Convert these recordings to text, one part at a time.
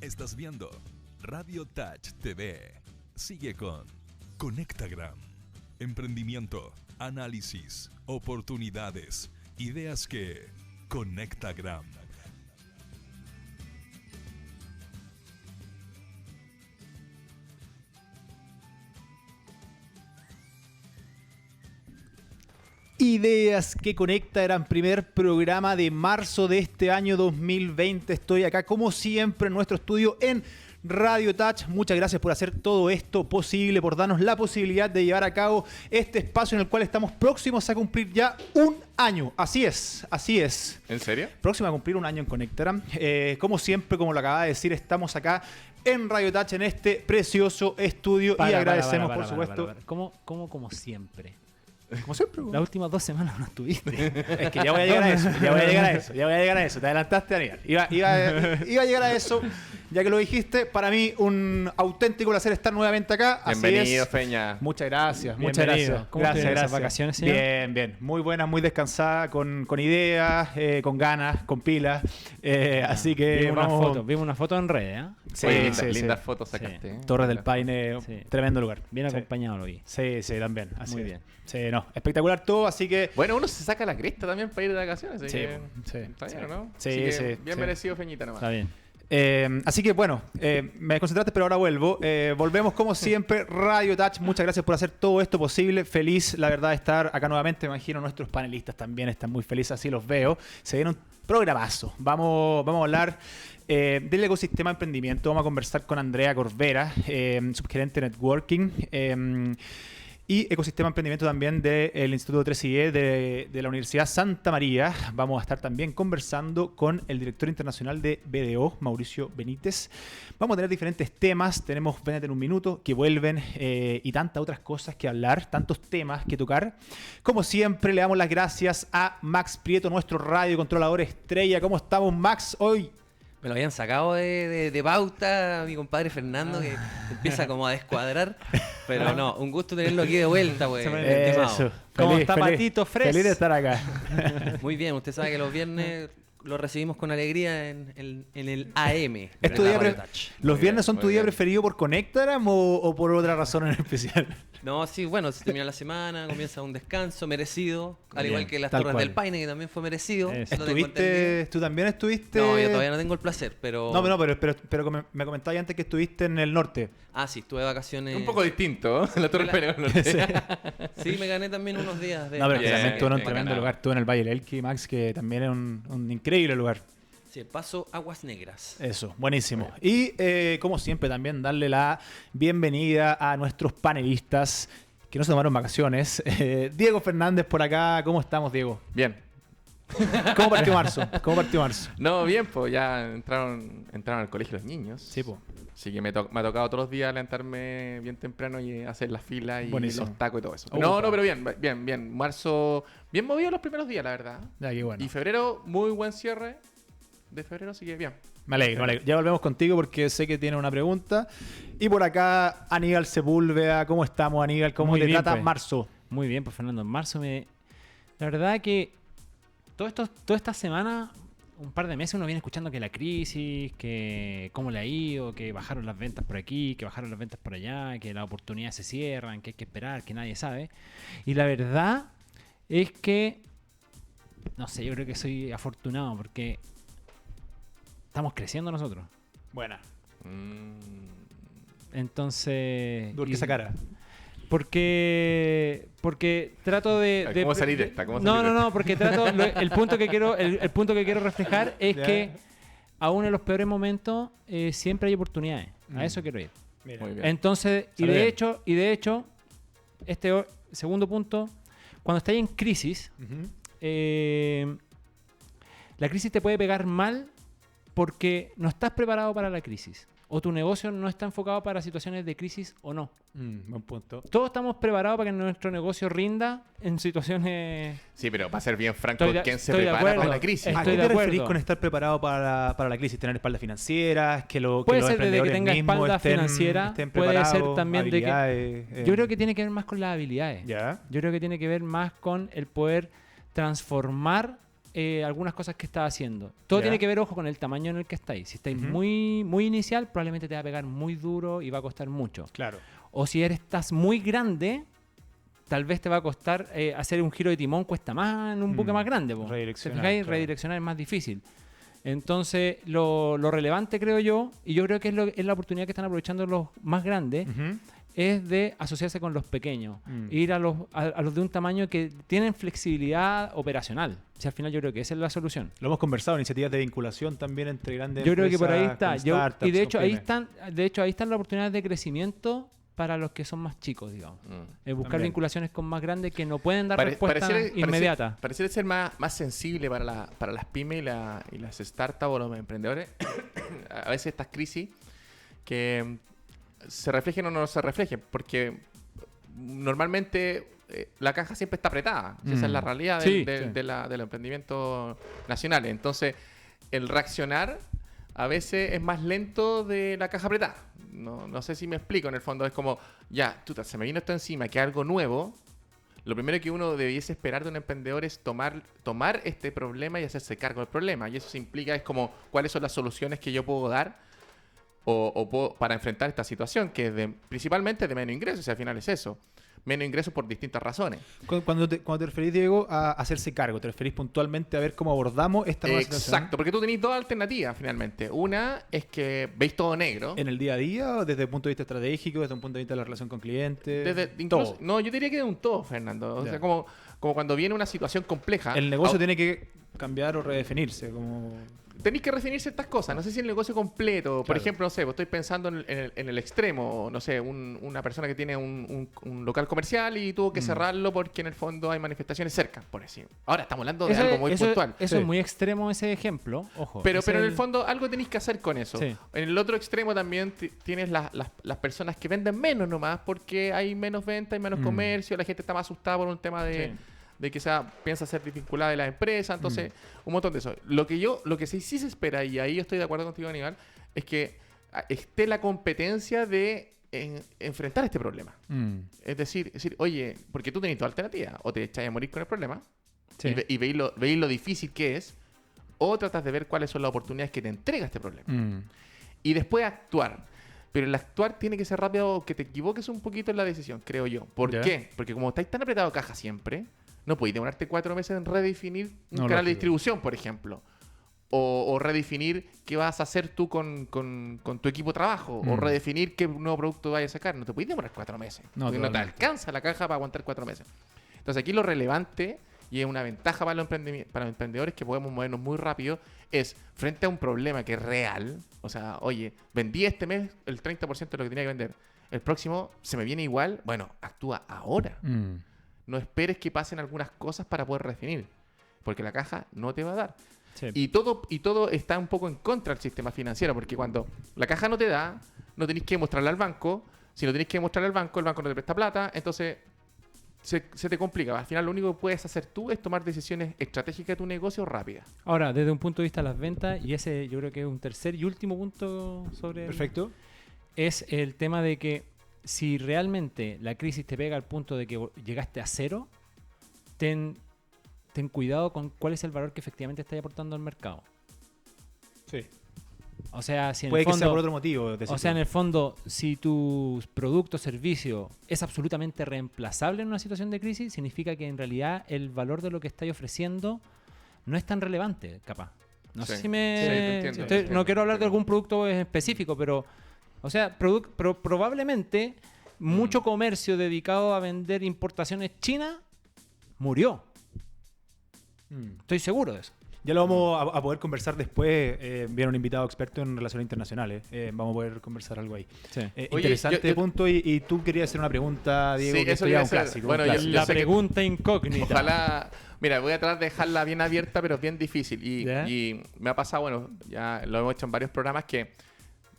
Estás viendo Radio Touch TV. Sigue con Conectagram. Emprendimiento, análisis, oportunidades, ideas que Conectagram. Ideas que Conectagram, primer programa de marzo de este año 2020. Estoy acá como siempre en nuestro estudio en Radio Touch. Muchas gracias por hacer todo esto posible, por darnos la posibilidad de llevar a cabo este espacio en el cual estamos próximos a cumplir ya un año. Así es, así es. ¿En serio? Próximo a cumplir un año en Conectagram. Como siempre, como lo acaba de decir, estamos acá en Radio Touch en este precioso estudio y agradecemos, por supuesto. Como siempre. Como siempre. Las últimas 2 semanas no estuviste. Es que ya voy a llegar a eso, Te adelantaste, Daniel. Iba a llegar a eso, ya que lo dijiste. Para mí, un auténtico placer estar nuevamente acá. Bienvenido, Feña. Muchas gracias, Bienvenido. muchas gracias. ¿Cómo Gracias, estuvieron esas gracias. vacaciones, señor? Bien. Muy buena, muy descansada, con ideas, con ganas, con pilas. Así que Vimos una foto en redes, ¿eh? Sí, Oye, sí. lindas fotos sacaste. Sí. ¿eh? Torres del Paine, Sí. tremendo lugar. Bien Sí. acompañado lo vi. Sí, también. Así Muy es. bien. Sí, no, espectacular todo, así que... Bueno, uno se saca la cresta también para ir de vacaciones. Así Sí, que sí, está bien, sí. ¿no? Sí, Así que sí, bien sí. merecido, Feñita, nomás. Está bien. Así que bueno, me desconcentraste, pero ahora vuelvo. Volvemos como siempre, Radio Touch. Muchas gracias por hacer todo esto posible. Feliz, la verdad, de estar acá nuevamente. Me imagino nuestros panelistas también están muy felices, así los veo. Se viene un programazo. Vamos a hablar del ecosistema de emprendimiento. Vamos a conversar con Andrea Corvera, subgerente de Networking. Y ecosistema de emprendimiento también del Instituto 3IE de la Universidad Santa María. Vamos a estar también conversando con el director internacional de BDO, Mauricio Benítez. Vamos a tener diferentes temas. Tenemos Véndete en un minuto, que vuelven, y tantas otras cosas que hablar, tantos temas que tocar. Como siempre, le damos las gracias a Max Prieto, nuestro radiocontrolador estrella. ¿Cómo estamos, Max, hoy? Me lo habían sacado de pauta mi compadre Fernando, que empieza como a descuadrar. Pero no, un gusto tenerlo aquí de vuelta, pues. Eso. ¿Cómo está Patito Fres? Feliz de estar acá. Muy bien, usted sabe que los viernes lo recibimos con alegría en el AM. ¿Es tu en día Radio pre- Touch. ¿Los Muy viernes bien, son muy tu día bien. preferido por Conectagram o por otra razón en especial? No, sí, bueno, se termina la semana, comienza un descanso merecido, al Bien, igual que las tal Torres cual. del Paine, que también fue merecido. Eso. Lo tengo entendido. ¿Tú también estuviste? No, yo todavía no tengo el placer, pero... No, pero me comentabas antes que estuviste en el norte. Ah, sí, estuve de vacaciones. Un poco distinto, ¿eh? La Torre Me la- Pelea. Sí, me gané también unos días de... No, pero Bien, también estuve en un bien, tremendo bacana. lugar. Estuve en el Valle del Elqui, Max, que también es un increíble lugar. Sí, Paso Aguas Negras. Eso, buenísimo. Y como siempre también darle la bienvenida a nuestros panelistas que no se tomaron vacaciones. Diego Fernández por acá. ¿Cómo estamos, Diego? Bien. ¿Cómo partió marzo? No, bien, pues ya entraron al colegio los niños. Sí, pues. Así que me ha tocado todos los días levantarme bien temprano y hacer las filas y Buenísimo. los tacos y todo eso. Upa. No, pero bien. Marzo, bien movido los primeros días, la verdad. Ya, qué bueno. Y febrero, muy buen cierre de febrero, así que bien. Me alegro. Ya volvemos contigo porque sé que tiene una pregunta. Y por acá, Aníbal Sepúlveda. ¿Cómo estamos, Aníbal? ¿Cómo Muy te bien, trata pues. marzo? Muy bien, pues Fernando. En marzo La verdad que toda esta semana, un par de meses, uno viene escuchando que la crisis, que cómo le ha ido, que bajaron las ventas por aquí, que bajaron las ventas por allá, que las oportunidades se cierran, que hay que esperar, que nadie sabe. Y la verdad es que, no sé, yo creo que soy afortunado porque estamos creciendo nosotros. Buena. Entonces... ¿Por qué y- esa cara? Porque trato de ¿Cómo salir de esta? No, porque trato el punto que quiero reflejar es Ya. que aún en los peores momentos siempre hay oportunidades. Mm. A eso quiero ir. Mira. Muy bien. Entonces, y Sale bien. de hecho, segundo punto, cuando estás en crisis, Ujú. la crisis te puede pegar mal porque no estás preparado para la crisis. O tu negocio no está enfocado para situaciones de crisis o no. Buen punto. Todos estamos preparados para que nuestro negocio rinda en situaciones... Sí, pero para ser bien franco, Estoy de- ¿quién se estoy de prepara acuerdo. para la crisis? ¿A Estoy qué de te acuerdo. referís con estar preparado para la crisis? ¿Tener espaldas financieras? Que los Puede ser desde que emprendedores tenga mismos espalda estén financiera, puede preparados, ser también de que... habilidades, Yo creo que tiene que ver más con las habilidades. ¿Ya? Yo creo que tiene que ver más con el poder transformar algunas cosas que estás haciendo. Todo Ya. tiene que ver, ojo, con el tamaño en el que estáis. Si estáis muy, muy inicial, probablemente te va a pegar muy duro y va a costar mucho. Claro. O si estás muy grande, tal vez te va a costar hacer un giro de timón, cuesta más en un buque más grande. Po. Redireccionar, ¿Te fijáis? claro. Redireccionar es más difícil. Entonces, lo relevante, creo yo, y yo creo que es la oportunidad que están aprovechando los más grandes, Ujú. es de asociarse con los pequeños. Mm. Ir a los de un tamaño que tienen flexibilidad operacional. Si al final yo creo que esa es la solución. Lo hemos conversado, iniciativas de vinculación también entre grandes Yo creo que por ahí empresas, está. con startups, Y de con hecho ahí pymes. están las oportunidades de crecimiento para los que son más chicos, digamos. Buscar También. vinculaciones con más grandes que no pueden dar respuesta inmediata. Pareciera ser más sensible para las pymes y las startups o los emprendedores. A veces estas crisis que se reflejen o no se reflejen, porque normalmente la caja siempre está apretada. Esa es la realidad Sí, del emprendimiento nacional. Entonces, el reaccionar a veces es más lento de la caja apretada. No sé si me explico. En el fondo es como, ya, se me vino esto encima, que es algo nuevo. Lo primero que uno debiese esperar de un emprendedor es tomar este problema y hacerse cargo del problema. Y eso se implica, es como, cuáles son las soluciones que yo puedo dar para enfrentar esta situación, que es principalmente de menos ingresos, y al final es eso. Menos ingresos por distintas razones. Cuando te referís, Diego, a hacerse cargo, ¿te referís puntualmente a ver cómo abordamos esta nueva situación? Exacto, porque tú tenés dos alternativas finalmente. Una es que veis todo negro. ¿En el día a día o desde el punto de vista estratégico, desde un punto de vista de la relación con clientes? Incluso, todo. no, yo diría que de un todo, Fernando. O Ya. sea, como cuando viene una situación compleja. El negocio tiene que cambiar o redefinirse. Como... Tenéis que redefinir ciertas cosas. No sé si el negocio completo. Por Claro. ejemplo, no sé, estoy pensando en el extremo. No sé, una persona que tiene un local comercial y tuvo que cerrarlo porque en el fondo hay manifestaciones cerca, por decir. Ahora estamos hablando de algo muy puntual. Eso Sí. es muy extremo, ese ejemplo. Ojo. Pero ese en es el fondo algo tenéis que hacer con eso. Sí. En el otro extremo también tienes las personas que venden menos nomás porque hay menos venta, hay menos comercio, la gente está más asustada por un tema de que piensa ser desvinculada de la empresa, entonces un montón de eso. Lo que sí se espera, y ahí yo estoy de acuerdo contigo, Aníbal, es que esté la competencia de enfrentar este problema. Es decir, oye, porque tú tenés tu alternativa, o te echáis a morir con el problema, Sí. y veis lo difícil que es, o tratas de ver cuáles son las oportunidades que te entrega este problema. Y después actuar. Pero el actuar tiene que ser rápido, que te equivoques un poquito en la decisión, creo yo. ¿Por Ya. qué? Porque como estáis tan apretado caja siempre, no podéis demorarte 4 meses en redefinir un No, canal de lógico. distribución, por ejemplo. O redefinir qué vas a hacer tú con tu equipo de trabajo. O redefinir qué nuevo producto vayas a sacar. No te podéis demorar 4 meses. No, porque no te totalmente. alcanza la caja para aguantar 4 meses. Entonces aquí lo relevante, y es una ventaja para los emprendedores que podemos movernos muy rápido, es frente a un problema que es real. O sea, oye, vendí este mes el 30% de lo que tenía que vender. El próximo se me viene igual. Bueno, actúa ahora. No esperes que pasen algunas cosas para poder redefinir. Porque la caja no te va a dar. Sí. Y todo está un poco en contra del sistema financiero. Porque cuando la caja no te da, no tenés que mostrarle al banco. Si no tenés que mostrarle al banco, el banco no te presta plata. Entonces se te complica. Al final lo único que puedes hacer tú es tomar decisiones estratégicas de tu negocio rápidas. Ahora, desde un punto de vista de las ventas, y ese yo creo que es un tercer y último punto sobre Perfecto. es el tema de que si realmente la crisis te pega al punto de que llegaste a cero, ten cuidado con cuál es el valor que efectivamente estás aportando al mercado. Sí. O sea, si en Puede el que fondo, sea por otro motivo. decís o sea, tú. en el fondo, si tu producto o servicio es absolutamente reemplazable en una situación de crisis, significa que en realidad el valor de lo que estáis ofreciendo no es tan relevante, capaz. No sé Sí. si me... Sí, te entiendo, no te entiendo, quiero hablar de te algún producto en específico, pero... O sea, probablemente mucho comercio dedicado a vender importaciones chinas murió. Estoy seguro de eso. Ya lo vamos a poder conversar después. Viene un invitado experto en relaciones internacionales. Vamos a poder conversar algo ahí. Oye, Interesante yo- punto. Y tú querías hacer una pregunta, Diego. Sí, que eso esto ya iba a es un hacer. clásico. Bueno, un yo- clásico. La sé que- pregunta incógnita. Ojalá. Mira, voy a tratar de dejarla bien abierta, pero es bien difícil. ¿Ya? Y me ha pasado, bueno, ya lo hemos hecho en varios programas, que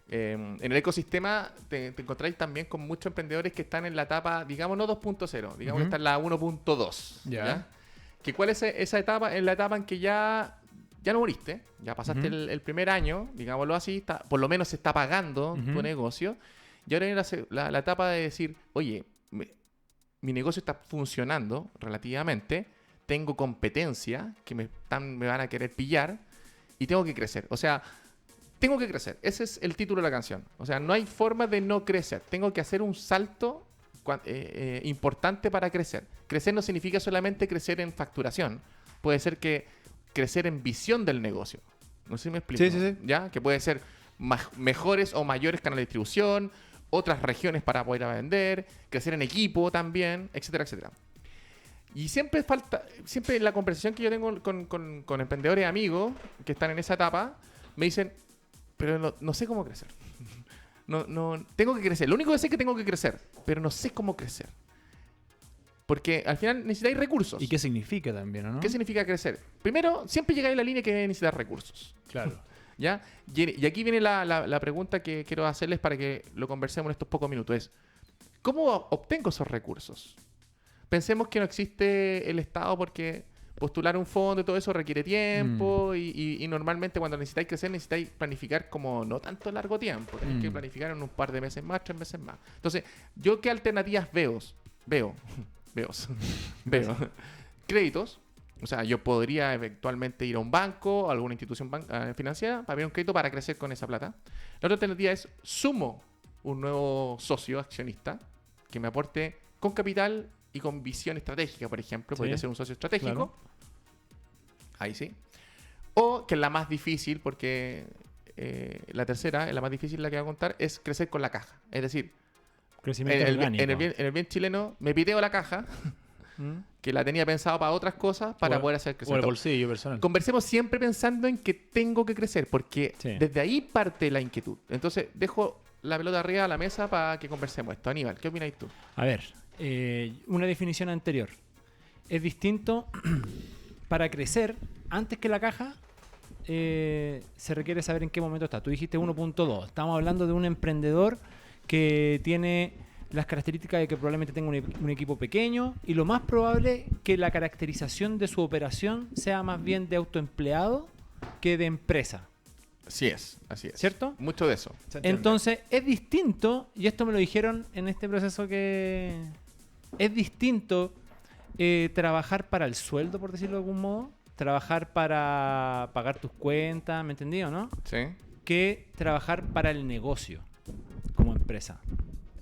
en el ecosistema te encontráis también con muchos emprendedores que están en la etapa, digamos, no 2.0, digamos que está en la 1.2. Ya. ¿Que ¿Cuál es esa etapa? En la etapa en que ya no moriste, ya pasaste el primer año, digámoslo así, por lo menos se está pagando tu negocio. Y ahora viene la etapa de decir, oye, mi negocio está funcionando relativamente, tengo competencia, que me van a querer pillar, y tengo que crecer. O sea, tengo que crecer. Ese es el título de la canción. O sea, no hay forma de no crecer. Tengo que hacer un salto importante para crecer. Crecer no significa solamente crecer en facturación. Puede ser que crecer en visión del negocio. No sé si me explico. Sí. ¿Ya? Que puede ser mejores o mayores canales de distribución, otras regiones para poder vender, crecer en equipo también, etcétera, etcétera. Y siempre en la conversación que yo tengo con emprendedores amigos que están en esa etapa, me dicen, pero no sé cómo crecer. No, tengo que crecer. Lo único que sé es que tengo que crecer, pero no sé cómo crecer. Porque al final necesitáis recursos. ¿Y qué significa también, no? ¿Qué significa crecer? Primero, siempre llegáis a la línea que necesitas recursos. Claro. ¿Ya? Y aquí viene la pregunta que quiero hacerles para que lo conversemos en estos pocos minutos. Es, ¿cómo obtengo esos recursos? Pensemos que no existe el Estado porque postular un fondo y todo eso requiere tiempo y normalmente cuando necesitáis crecer necesitáis planificar como no tanto largo tiempo. Tenéis que planificar en un par de meses más, 3 meses más. Entonces, ¿yo qué alternativas veo? Créditos. O sea, yo podría eventualmente ir a un banco, a alguna institución financiera para ver un crédito para crecer con esa plata. La otra alternativa es sumo un nuevo socio accionista que me aporte con capital y con visión estratégica, por ejemplo. Podría ser un socio estratégico. Claro. Ahí sí. O, que es la más difícil, porque la tercera, la más difícil, la que voy a contar, es crecer con la caja. Es decir, Crecimiento orgánico. en el bien chileno, me piteo la caja, que la tenía pensado para otras cosas, para poder hacer crecer. O el bolsillo personal. Conversemos siempre pensando en que tengo que crecer, porque Sí. desde ahí parte la inquietud. Entonces, dejo la pelota arriba de la mesa para que conversemos esto. Aníbal, ¿qué opináis tú? A ver, una definición anterior. Es distinto para crecer antes que la caja. Se requiere saber en qué momento está. Tú dijiste 1.2. Estamos hablando de un emprendedor que tiene las características de que probablemente tenga un equipo pequeño y lo más probable que la caracterización de su operación sea más bien de autoempleado que de empresa. Así es. ¿Cierto? Mucho de eso. Se entiende. Entonces, es distinto, y esto me lo dijeron en este proceso, que es distinto trabajar para el sueldo, por decirlo de algún modo, trabajar para pagar tus cuentas, ¿me entendí o no? ¿Sí? Que trabajar para el negocio como empresa.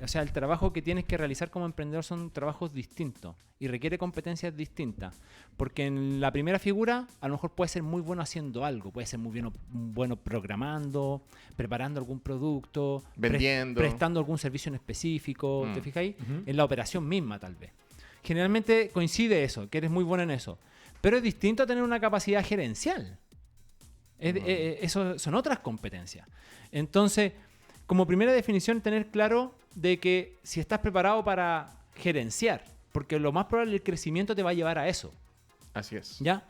O sea, el trabajo que tienes que realizar como emprendedor son trabajos distintos y requiere competencias distintas. Porque en la primera figura, a lo mejor puede ser muy bueno haciendo algo, puede ser muy bueno programando, preparando algún producto, Vendiendo. prestando algún servicio en específico, ¿te fijáis? Ujú. En la operación misma, tal vez. Generalmente coincide eso, que eres muy bueno en eso. Pero es distinto a tener una capacidad gerencial. Eso son otras competencias. Entonces, como primera definición, tener claro de que si estás preparado para gerenciar, porque lo más probable el crecimiento te va a llevar a eso. Así es. ¿Ya?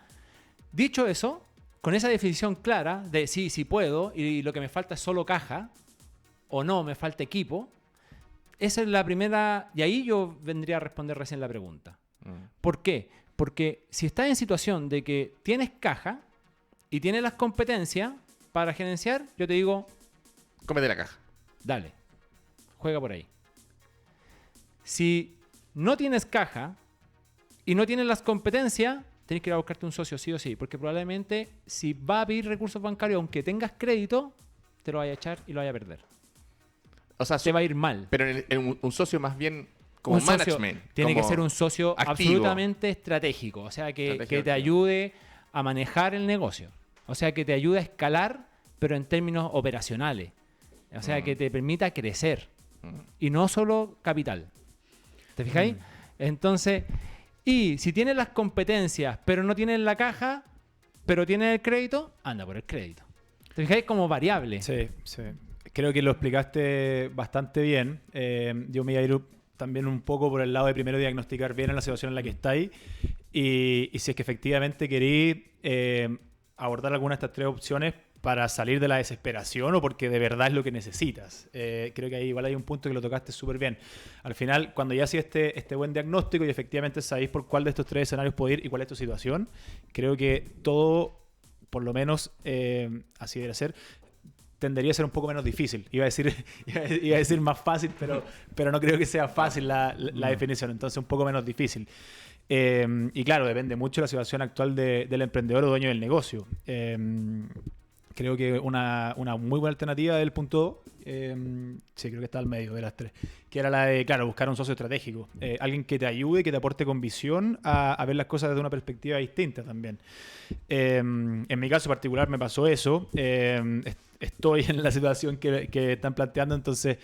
Dicho eso, con esa definición clara de sí puedo y lo que me falta es solo caja, o no, me falta equipo, esa es la primera, y ahí yo vendría a responder recién la pregunta. ¿Por qué? Porque si estás en situación de que tienes caja y tienes las competencias para gerenciar, yo te digo, Cómete la caja. dale, juega por ahí. Si no tienes caja y no tienes las competencias, tienes que ir a buscarte un socio sí o sí, porque probablemente si va a pedir recursos bancarios, aunque tengas crédito, te lo vaya a echar y lo vaya a perder. O sea, Te va a ir mal. pero un socio más bien como Un socio management. tiene como que ser un socio activo. absolutamente estratégico, o sea, que te Estratégico. ayude a manejar el negocio, o sea, que te ayude a escalar, pero en términos operacionales, o sea, que te permita crecer y no solo capital. ¿Te fijáis? Entonces, y si tienes las competencias, pero no tienes la caja, pero tienes el crédito, anda por el crédito. ¿Te fijáis? Como variable. Sí. Creo que lo explicaste bastante bien. Yo me iba a ir también un poco por el lado de primero diagnosticar bien en la situación en la que estáis y si es que efectivamente queréis abordar alguna de estas 3 opciones para salir de la desesperación o porque de verdad es lo que necesitas. Creo que ahí igual hay un punto que lo tocaste súper bien. Al final, cuando ya hacéis este buen diagnóstico y efectivamente sabéis por cuál de estos 3 escenarios puede ir y cuál es tu situación, creo que todo, por lo menos así debe ser, tendería a ser un poco menos difícil. Iba a decir más fácil, pero no creo que sea fácil la definición. Entonces, un poco menos difícil. Y claro, depende mucho de la situación actual del emprendedor o dueño del negocio. Creo que una muy buena alternativa del punto 2, sí, creo que está al medio de las tres, que era la de, claro, buscar un socio estratégico. Alguien que te ayude, que te aporte con visión a ver las cosas desde una perspectiva distinta también. En mi caso particular me pasó eso. Estoy en la situación que están planteando, entonces,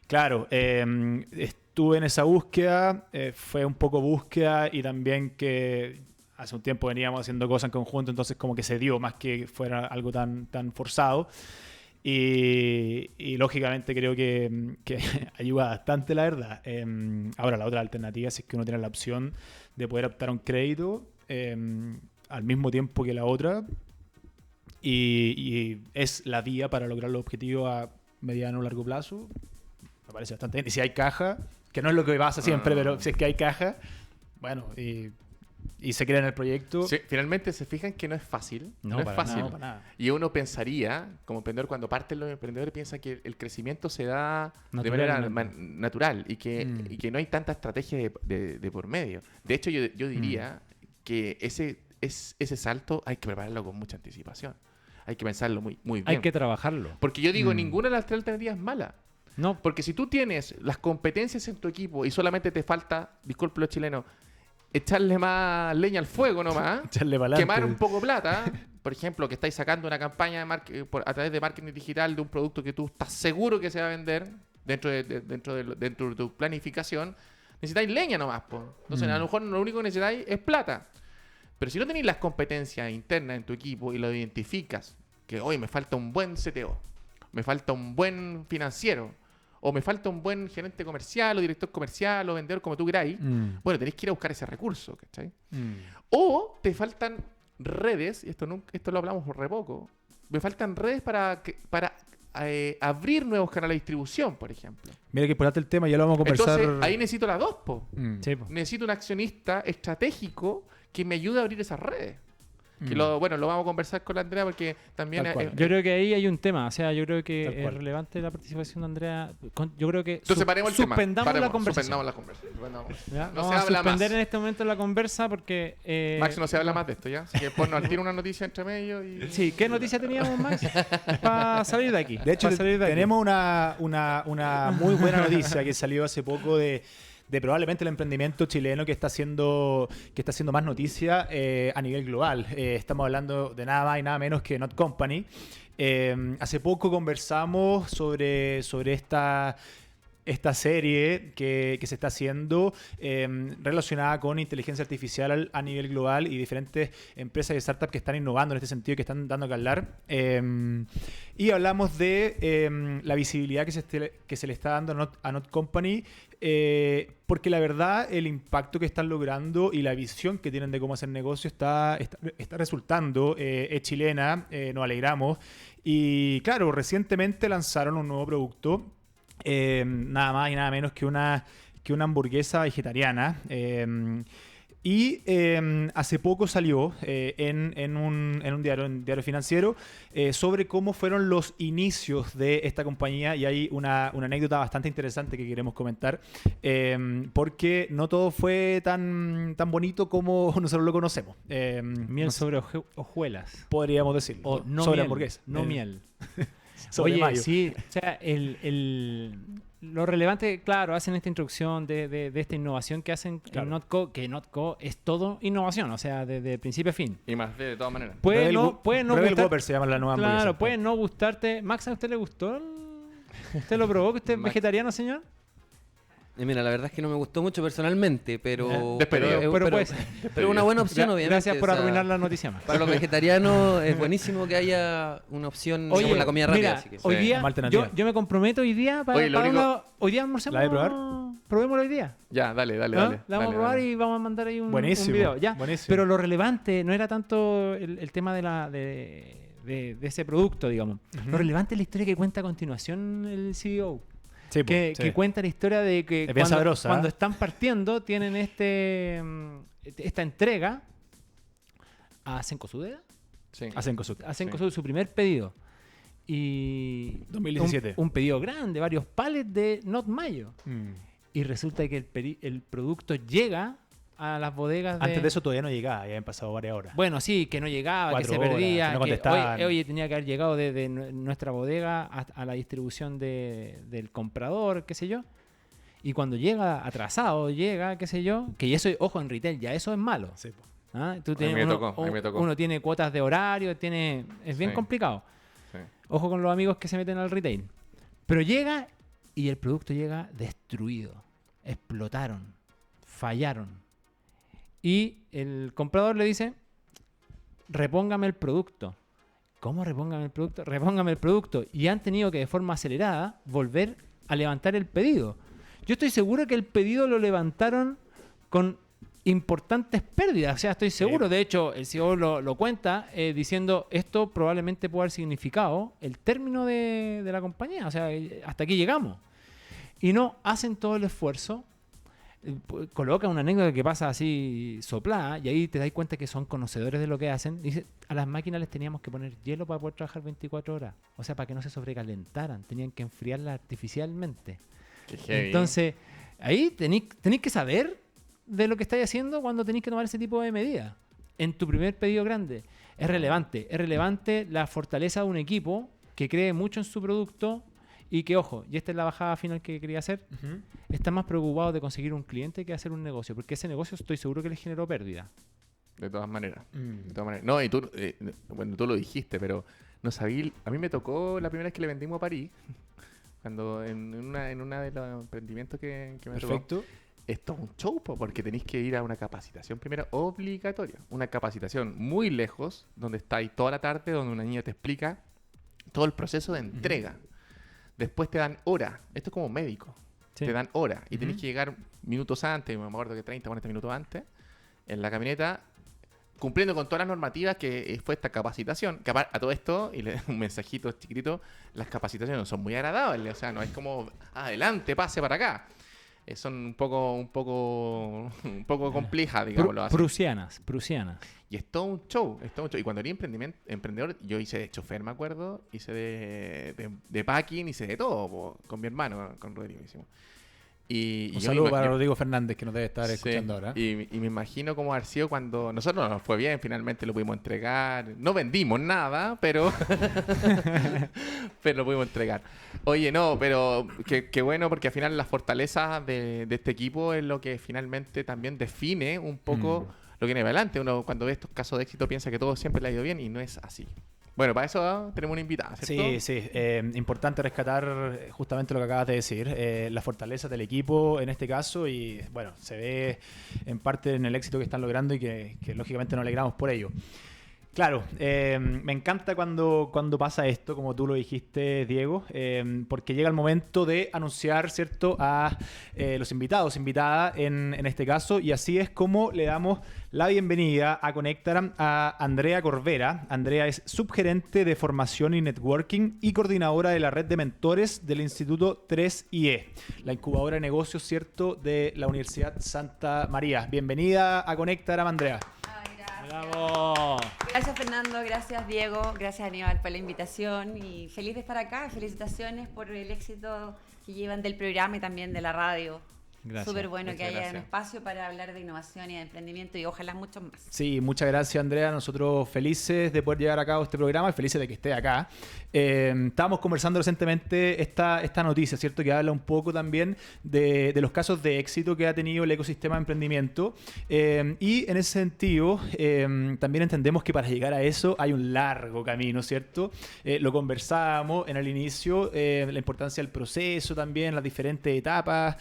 claro, estuve en esa búsqueda, fue un poco búsqueda y también que hace un tiempo veníamos haciendo cosas en conjunto, entonces como que se dio más que fuera algo tan forzado. Y lógicamente creo que ayuda bastante, la verdad. Ahora, la otra alternativa es que uno tiene la opción de poder optar a un crédito al mismo tiempo que la otra. Y es la vía para lograr los objetivos a mediano o largo plazo. Me parece bastante bien. Y si hay caja, que no es lo que pasa siempre, pero si es que hay caja, bueno, y se crea en el proyecto. Sí, finalmente se fijan que no es fácil. No es para fácil. No, para nada. Y uno pensaría, como emprendedor, cuando parten los emprendedores, piensa que el crecimiento se da de manera natural y que no hay tanta estrategia de por medio. De hecho, yo diría que ese salto hay que prepararlo con mucha anticipación. Hay que pensarlo muy bien. Hay que trabajarlo. Porque yo digo, ninguna de las tres alternativas es mala. No, Porque si tú tienes las competencias en tu equipo y solamente te falta, disculpe los chilenos, echarle más leña al fuego nomás, Echarle pa'lante. quemar un poco plata, por ejemplo, que estáis sacando una campaña a través de marketing digital de un producto que tú estás seguro que se va a vender dentro de tu planificación, necesitáis leña nomás, po. Entonces, a lo mejor lo único que necesitáis es plata. Pero si no tenéis las competencias internas en tu equipo y lo identificas, que hoy me falta un buen CTO, me falta un buen financiero, o me falta un buen gerente comercial, o director comercial, o vendedor, como tú queráis, bueno, tenéis que ir a buscar ese recurso, ¿cachai? O te faltan redes, y esto lo hablamos re poco, me faltan redes para abrir nuevos canales de distribución, por ejemplo. Mira que importante el tema, ya lo vamos a conversar. Entonces, ahí necesito las dos, po. sí, po. Necesito un accionista estratégico que me ayude a abrir esas redes. Que lo vamos a conversar con la Andrea porque también... Tal cual. Yo creo que ahí hay un tema, o sea, yo creo que Tal es cual. relevante la participación de Andrea. Yo creo que Entonces paremos el tema. suspendamos la Paremos, conversación. suspendamos la conversación. ¿Ya? No Vamos se a habla suspender más. en este momento la conversa porque... Max, no se habla más de esto, ¿ya? Así que ponnos al tiro una noticia entre medio y... Sí, ¿qué noticia teníamos, Max? Para salir de aquí. De hecho, Pa' salir de aquí. tenemos una muy buena noticia que salió hace poco de probablemente el emprendimiento chileno que está haciendo más noticia a nivel global. Estamos hablando de nada más y nada menos que Not Company. Hace poco conversamos sobre esta serie que se está haciendo relacionada con inteligencia artificial a nivel global y diferentes empresas y startups que están innovando en este sentido y que están dando que hablar. Y hablamos de la visibilidad que se le está dando a Not Company, porque la verdad el impacto que están logrando y la visión que tienen de cómo hacer negocio está resultando. Es chilena, nos alegramos. Y claro, recientemente lanzaron un nuevo producto. Nada más y nada menos que una hamburguesa vegetariana. Y hace poco salió en un diario financiero sobre cómo fueron los inicios de esta compañía. Y hay una anécdota bastante interesante que queremos comentar, porque no todo fue tan bonito como nosotros lo conocemos. Miel sobre hojuelas. Podríamos decirlo. O no sobre miel, hamburguesa. no miel. Sobre Oye, mayo. sí, o sea, lo relevante, claro, hacen esta introducción de esta innovación que hacen Claro. en Notco, que Notco es todo innovación, o sea, desde principio a fin. Y más de todas maneras. Puede Rebel no Rebel gustar- Whopper se llama la nueva hamburguesa. Claro, puede no gustarte. Max, ¿a usted le gustó? ¿Usted lo probó? ¿Que usted es Max. vegetariano, señor? Mira, la verdad es que no me gustó mucho personalmente, pero... Despedido. Pero puede ser. pero una buena opción, obviamente. Gracias por o sea, arruinar la noticia, Max. Para los vegetarianos es buenísimo que haya una opción Oye, como la comida rápida. mira, así que... hoy Sí. día, Una alternativa. yo me comprometo hoy día para Oye, lo único- hoy día almorcemos. ¿La de probar? Probémoslo hoy día. Ya, dale. ¿Ah? La vamos a probar y vamos a mandar ahí un Buenísimo, video. Ya. buenísimo. Pero lo relevante no era tanto el tema de ese producto, digamos. Lo relevante es la historia que cuenta a continuación el CEO. Sí, po, sí. Que cuenta la historia de que Es bien sabrosa, cuando ¿eh? están partiendo tienen esta entrega a Cencosud. Sí. Hacen cosas. A Cencosud, su primer pedido. Y 2017. un pedido grande, varios palets de Not Mayo. Mm. Y resulta que el producto llega a las bodegas Antes de eso todavía no llegaba, ya habían pasado varias horas. Bueno, sí, que no llegaba, que 4 se horas, perdía, que no que contestaban. oye, tenía que haber llegado desde nuestra bodega a la distribución del comprador, qué sé yo. Y cuando llega atrasado, qué sé yo, que eso, ojo, en retail, ya eso es malo. Sí, po. ¿Ah? Tú A mí me tocó. Uno tiene cuotas de horario, es bien Sí. complicado. Sí. Ojo con los amigos que se meten al retail. Pero llega y el producto llega destruido. Explotaron. Fallaron. Y el comprador le dice, repóngame el producto. ¿Cómo repóngame el producto? Repóngame el producto. Y han tenido que de forma acelerada volver a levantar el pedido. Yo estoy seguro que el pedido lo levantaron con importantes pérdidas. O sea, estoy seguro. De hecho, el CEO lo cuenta diciendo esto probablemente puede haber significado el término de la compañía. O sea, hasta aquí llegamos. Y no hacen todo el esfuerzo. Coloca una anécdota que pasa así soplada y ahí te das cuenta que son conocedores de lo que hacen. Dice, a las máquinas les teníamos que poner hielo para poder trabajar 24 horas. O sea, para que no se sobrecalentaran. Tenían que enfriarla artificialmente. Qué heavy. Entonces, ahí tenéis que saber de lo que estáis haciendo cuando tenéis que tomar ese tipo de medidas. En tu primer pedido grande. Es relevante la fortaleza de un equipo que cree mucho en su producto y que, ojo, y esta es la bajada final que quería hacer, está más preocupado de conseguir un cliente que hacer un negocio, porque ese negocio estoy seguro que les generó pérdida. De todas maneras. De todas maneras. No, y tú, bueno, tú lo dijiste, pero no sabía. A mí me tocó la primera vez que le vendimos a París, cuando en una de los emprendimientos que me tocó. Perfecto. Esto es un show, porque tenéis que ir a una capacitación primero obligatoria. Una capacitación muy lejos, donde estáis toda la tarde, donde una niña te explica todo el proceso de entrega. Después te dan hora. Esto es como médico. Sí. Te dan hora. Y tenéis que llegar minutos antes, me acuerdo que 30, 40 minutos antes, en la camioneta, cumpliendo con todas las normativas que fue esta capacitación. Que a todo esto, y le doy un mensajito chiquitito, las capacitaciones no son muy agradables. O sea, no es como, adelante, pase para acá. Son un poco complejas, digámoslo así. Prusianas. Y es todo un show, Y cuando era emprendedor, yo hice de chofer, me acuerdo, hice de packing, hice de todo con mi hermano, con Rodrigo hicimos. Y Un yo saludo para Rodrigo Fernández, que nos debe estar Sí, escuchando ahora. y me imagino cómo haber sido cuando nosotros nos fue bien, finalmente lo pudimos entregar. No vendimos nada, pero pero lo pudimos entregar. Oye, no, pero qué bueno, porque al final la fortaleza de este equipo es lo que finalmente también define un poco lo que viene adelante. Uno cuando ve estos casos de éxito piensa que todo siempre le ha ido bien y no es así. Bueno, para eso tenemos una invitada, ¿cierto? Sí. Importante rescatar justamente lo que acabas de decir, la fortaleza del equipo en este caso y bueno, se ve en parte en el éxito que están logrando y que lógicamente nos alegramos por ello. Claro, me encanta cuando pasa esto, como tú lo dijiste, Diego, porque llega el momento de anunciar, ¿cierto?, a los invitados, invitada en este caso, y así es como le damos la bienvenida a Conectaram a Andrea Corvera. Andrea es subgerente de formación y networking y coordinadora de la red de mentores del Instituto 3IE, la incubadora de negocios, ¿cierto?, de la Universidad Santa María. Bienvenida a Conectaram, Andrea. ¡Bravo! Gracias Fernando, gracias Diego, gracias Aníbal por la invitación y feliz de estar acá. Felicitaciones por el éxito que llevan del programa y también de la radio. Gracias. Súper bueno que Muchas haya un gracias. espacio para hablar de innovación y de emprendimiento y ojalá muchos más. Sí, muchas gracias Andrea, nosotros felices de poder llevar a cabo este programa y felices de que esté acá. Estábamos conversando recientemente esta noticia, ¿cierto? Que habla un poco también de los casos de éxito que ha tenido el ecosistema de emprendimiento y en ese sentido también entendemos que para llegar a eso hay un largo camino, ¿cierto? Lo conversábamos en el inicio, la importancia del proceso también, las diferentes etapas,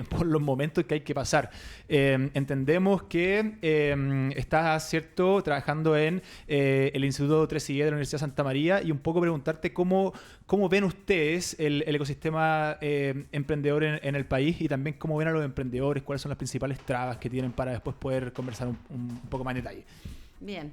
por los momentos que hay que pasar. Entendemos que estás, ¿cierto?, trabajando en el Instituto 3IE de la Universidad de Santa María y un poco preguntarte cómo ven ustedes el ecosistema emprendedor en el país y también cómo ven a los emprendedores, cuáles son las principales trabas que tienen para después poder conversar un poco más en detalle. Bien.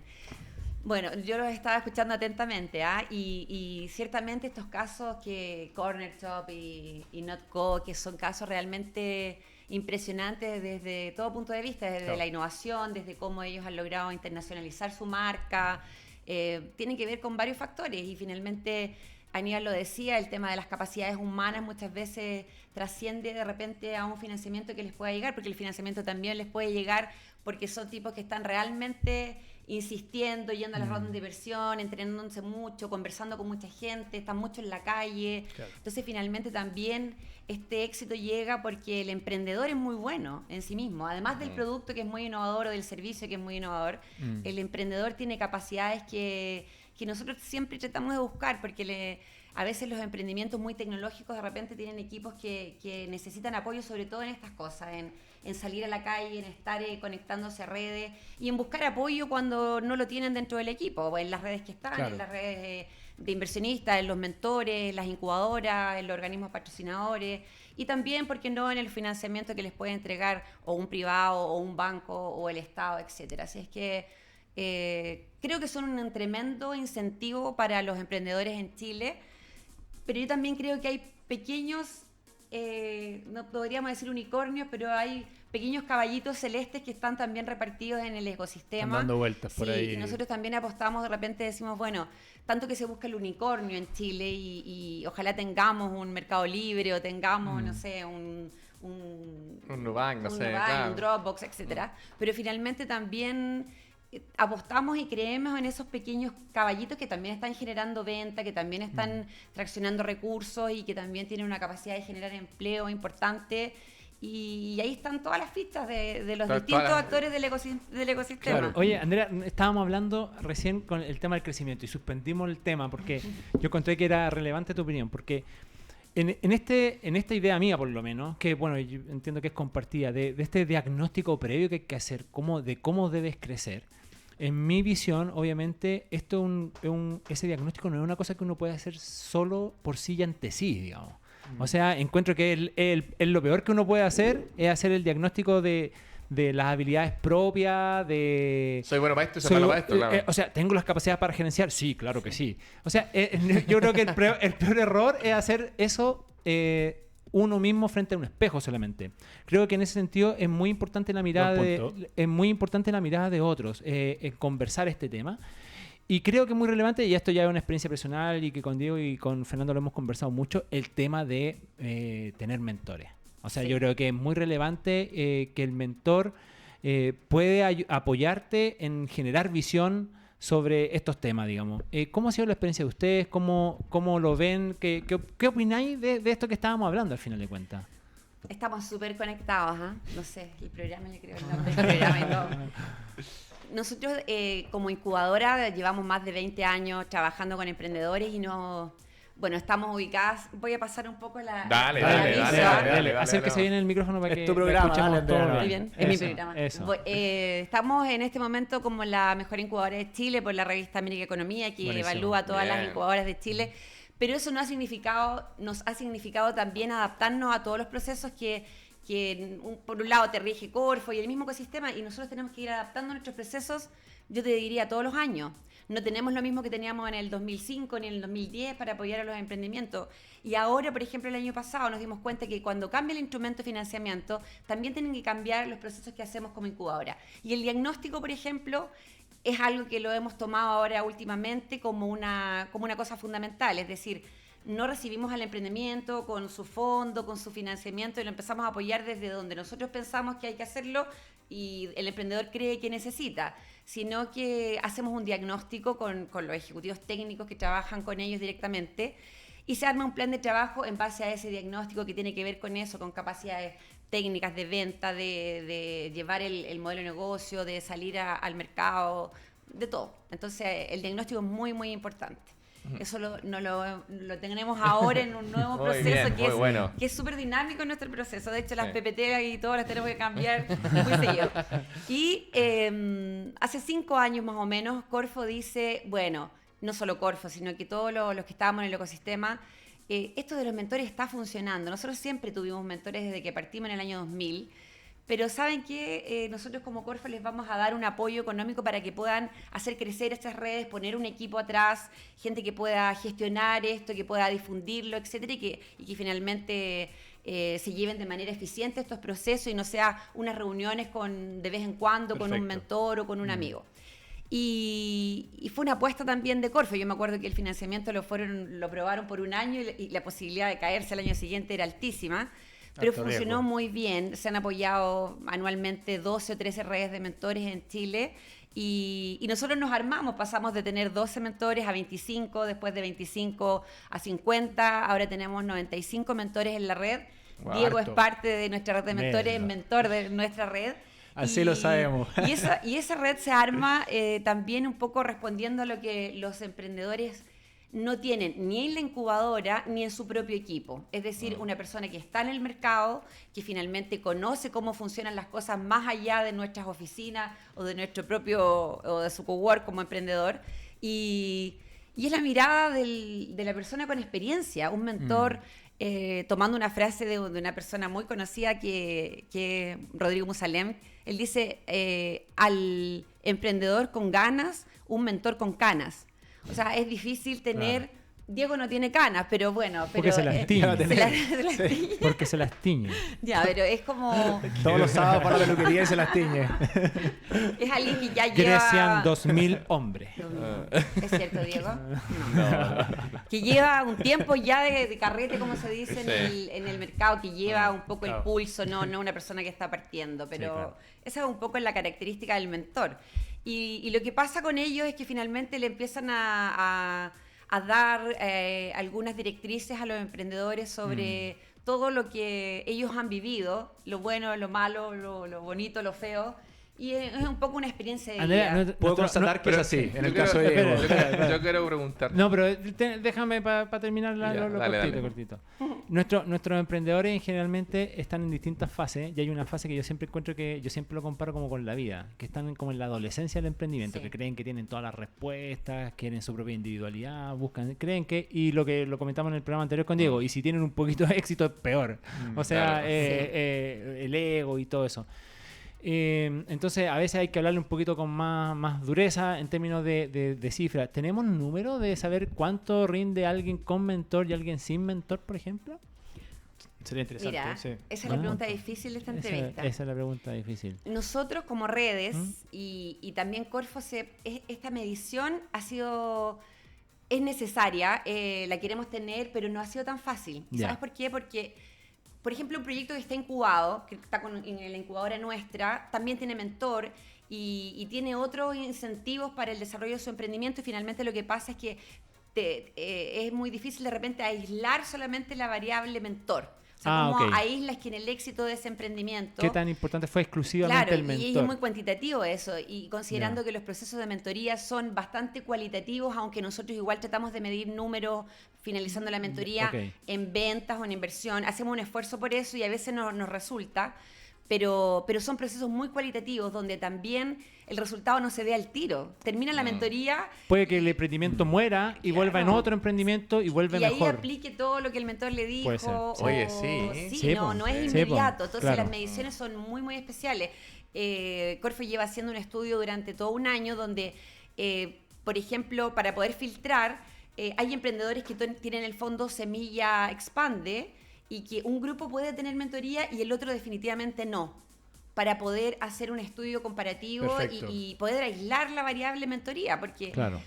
Bueno, yo los estaba escuchando atentamente, y ciertamente estos casos que Corner Shop y Notco, que son casos realmente impresionantes desde todo punto de vista, desde la innovación, desde cómo ellos han logrado internacionalizar su marca, tienen que ver con varios factores y finalmente Aníbal lo decía, el tema de las capacidades humanas muchas veces trasciende de repente a un financiamiento que les pueda llegar, porque el financiamiento también les puede llegar porque son tipos que están realmente insistiendo, yendo a las rondas de inversión, entrenándose mucho, conversando con mucha gente, están mucho en la calle. Claro. Entonces, finalmente también este éxito llega porque el emprendedor es muy bueno en sí mismo. Además del producto que es muy innovador o del servicio que es muy innovador, el emprendedor tiene capacidades que nosotros siempre tratamos de buscar, porque a veces los emprendimientos muy tecnológicos de repente tienen equipos que necesitan apoyo, sobre todo en estas cosas, en salir a la calle, en estar conectándose a redes y en buscar apoyo cuando no lo tienen dentro del equipo, o en las redes que están, Claro. en las redes de inversionistas, en los mentores, las incubadoras, en los organismos patrocinadores y también, ¿por qué no?, en el financiamiento que les puede entregar o un privado o un banco o el Estado, etcétera. Así es que creo que son un tremendo incentivo para los emprendedores en Chile, pero yo también creo que hay pequeños, no podríamos decir unicornios, pero hay pequeños caballitos celestes que están también repartidos en el ecosistema. Están dando vueltas por Sí, ahí. y nosotros también apostamos, de repente decimos, bueno, tanto que se busca el unicornio en Chile y ojalá tengamos un Mercado Libre o tengamos, no sé, un Nubank, no sé, Nubank, claro. un Dropbox, etcétera. Pero finalmente también apostamos y creemos en esos pequeños caballitos que también están generando venta, que también están traccionando recursos y que también tienen una capacidad de generar empleo importante. Y ahí están todas las fichas de los Todas distintos las- actores del ecosistema. Claro. Oye, Andrea, estábamos hablando recién con el tema del crecimiento y suspendimos el tema porque yo encontré que era relevante tu opinión, porque en esta idea mía, por lo menos, que bueno, yo entiendo que es compartida, de este diagnóstico previo que hay que hacer, de cómo debes crecer. En mi visión, obviamente, ese diagnóstico no es una cosa que uno puede hacer solo por sí y ante sí, digamos. O sea, encuentro que lo peor que uno puede hacer es hacer el diagnóstico de las habilidades propias, de... Soy bueno para esto y soy malo para esto, claro. O sea, ¿tengo las capacidades para gerenciar? Sí, claro que sí. O sea, yo creo que el peor error es hacer eso uno mismo frente a un espejo solamente. Creo que en ese sentido es muy importante la mirada Buen punto. es muy importante la mirada de otros, en conversar este tema. Y creo que es muy relevante, y esto ya es una experiencia personal y que con Diego y con Fernando lo hemos conversado mucho, el tema de tener mentores. O sea, Sí. yo creo que es muy relevante que el mentor puede apoyarte en generar visión sobre estos temas, digamos. ¿Cómo ha sido la experiencia de ustedes? ¿Cómo lo ven? ¿Qué opináis de esto que estábamos hablando al final de cuentas? Estamos súper conectados, ¿ah? No sé, el programa, yo creo, el nombre del programa y todo. Nosotros, como incubadora, llevamos más de 20 años trabajando con emprendedores y bueno, estamos ubicadas. Voy a pasar un poco la. Dale, la dale, visual. dale. Acérquese bien el micrófono para Es que tu programa, la escuchemos dale, Andrea. todos Muy bien, es mi programa. Eso. Estamos en este momento como la mejor incubadora de Chile por la revista América Economía, que Buenísimo. evalúa todas las Bien. incubadoras de Chile. Pero eso nos ha significado también adaptarnos a todos los procesos que por un lado te rige Corfo y el mismo ecosistema, y nosotros tenemos que ir adaptando nuestros procesos, yo te diría, todos los años. No tenemos lo mismo que teníamos en el 2005 ni en el 2010 para apoyar a los emprendimientos. Y ahora, por ejemplo, el año pasado nos dimos cuenta que cuando cambia el instrumento de financiamiento, también tienen que cambiar los procesos que hacemos como incubadora. Y el diagnóstico, por ejemplo, es algo que lo hemos tomado ahora últimamente como una cosa fundamental. Es decir, no recibimos al emprendimiento con su fondo, con su financiamiento, y lo empezamos a apoyar desde donde nosotros pensamos que hay que hacerlo y el emprendedor cree que necesita, sino que hacemos un diagnóstico con los ejecutivos técnicos que trabajan con ellos directamente y se arma un plan de trabajo en base a ese diagnóstico que tiene que ver con eso, con capacidades técnicas de venta, de llevar el modelo de negocio, de salir al mercado, de todo. Entonces, el diagnóstico es muy, muy importante. Eso lo tenemos ahora en un nuevo Muy proceso bien, muy bueno. que es súper dinámico en nuestro proceso. De hecho, las Sí. PPT y todas las tenemos que cambiar muy seguido. Y hace 5 años más o menos, Corfo dice, bueno, no solo Corfo, sino que todos los que estábamos en el ecosistema, esto de los mentores está funcionando. Nosotros siempre tuvimos mentores desde que partimos en el año 2000, pero ¿saben qué? Nosotros como Corfo les vamos a dar un apoyo económico para que puedan hacer crecer estas redes, poner un equipo atrás, gente que pueda gestionar esto, que pueda difundirlo, etcétera, y que finalmente se lleven de manera eficiente estos procesos y no sea unas reuniones de vez en cuando con un Perfecto. mentor o con un amigo. Y fue una apuesta también de Corfo. Yo me acuerdo que el financiamiento lo probaron por un año y la posibilidad de caerse al año siguiente era altísima. Pero Alto funcionó riesgo. muy bien. Se han apoyado anualmente 12 o 13 redes de mentores en Chile. Y nosotros nos armamos, pasamos de tener 12 mentores a 25, después de 25 a 50. Ahora tenemos 95 mentores en la red. Wow, Diego harto. es parte de nuestra red de mentores, es Mira. mentor de nuestra red. Así lo sabemos. Y esa red se arma también un poco respondiendo a lo que los emprendedores no tienen ni en la incubadora ni en su propio equipo. Es decir, una persona que está en el mercado, que finalmente conoce cómo funcionan las cosas más allá de nuestras oficinas o de nuestro propio, o de su cowork como emprendedor. Y es la mirada de la persona con experiencia, un mentor. Tomando una frase de una persona muy conocida que es Rodrigo Musalem, él dice, al emprendedor con ganas, un mentor con canas. O sea, es difícil tener... Diego no tiene canas, pero bueno... Porque pero, se las tiñe. se las tiñe. Porque se las tiñe. Ya, pero es como... Todos los sábados para la peluquería y se las tiñe. Es alguien que ya lleva... Crecian 2000 hombres. ¿Es cierto, Diego? No. Que lleva un tiempo ya de carrete, como se dice, en el mercado, que lleva un poco el pulso, no una persona que está partiendo, pero claro. esa es un poco la característica del mentor. Y lo que pasa con ellos es que finalmente le empiezan a dar algunas directrices a los emprendedores sobre todo lo que ellos han vivido, lo bueno, lo malo, lo bonito, lo feo. Y es un poco una experiencia de Andrea, vida. no- Puedo constatar que es pero así, en yo el quiero- caso de Diego. Yo quiero preguntar. No, pero déjame para terminar Ya, lo dale, cortito, dale. cortito. Nuestros emprendedores generalmente están en distintas fases y hay una fase que yo siempre encuentro que yo siempre lo comparo como con la vida, que están como en la adolescencia del emprendimiento, Sí. que creen que tienen todas las respuestas, quieren su propia individualidad, creen que, y lo que lo comentamos en el programa anterior con Diego, y si tienen un poquito de éxito es peor. O sea, claro. el ego y todo eso. Entonces a veces hay que hablarle un poquito con más dureza en términos de cifras. ¿Tenemos número de saber cuánto rinde alguien con mentor y alguien sin mentor, por ejemplo? Sería interesante, Mira, sí. esa es la pregunta difícil de esta entrevista. Esa es la pregunta difícil. Nosotros como redes y también Corfo, esta medición es necesaria, la queremos tener, pero no ha sido tan fácil. Ya. ¿Sabes por qué? Porque, por ejemplo, un proyecto que está incubado, que está en la incubadora nuestra, también tiene mentor y tiene otros incentivos para el desarrollo de su emprendimiento, y finalmente lo que pasa es que es muy difícil de repente aislar solamente la variable mentor. O sea, como ok. aíslas que en el éxito de ese emprendimiento... ¿Qué tan importante fue exclusivamente Claro, el mentor? y es muy cuantitativo eso, y considerando Ya. que los procesos de mentoría son bastante cualitativos, aunque nosotros igual tratamos de medir números finalizando la mentoría Ok. en ventas o en inversión, hacemos un esfuerzo por eso y a veces nos resulta, pero son procesos muy cualitativos donde también el resultado no se ve al tiro. Termina la mentoría Puede que el emprendimiento muera y vuelva en Claro. otro emprendimiento y vuelve y ahí mejor. aplique todo lo que el mentor le dijo. Puede ser. Oye, sí. Sí, Sí, no, po. no es Sí, po. inmediato. Entonces Claro. las mediciones son muy, muy especiales. Corfo lleva haciendo un estudio durante todo un año donde, por ejemplo, para poder filtrar, hay emprendedores que tienen el fondo Semilla Expande y que un grupo puede tener mentoría y el otro definitivamente no, para poder hacer un estudio comparativo Perfecto. y poder aislar la variable mentoría, porque Claro.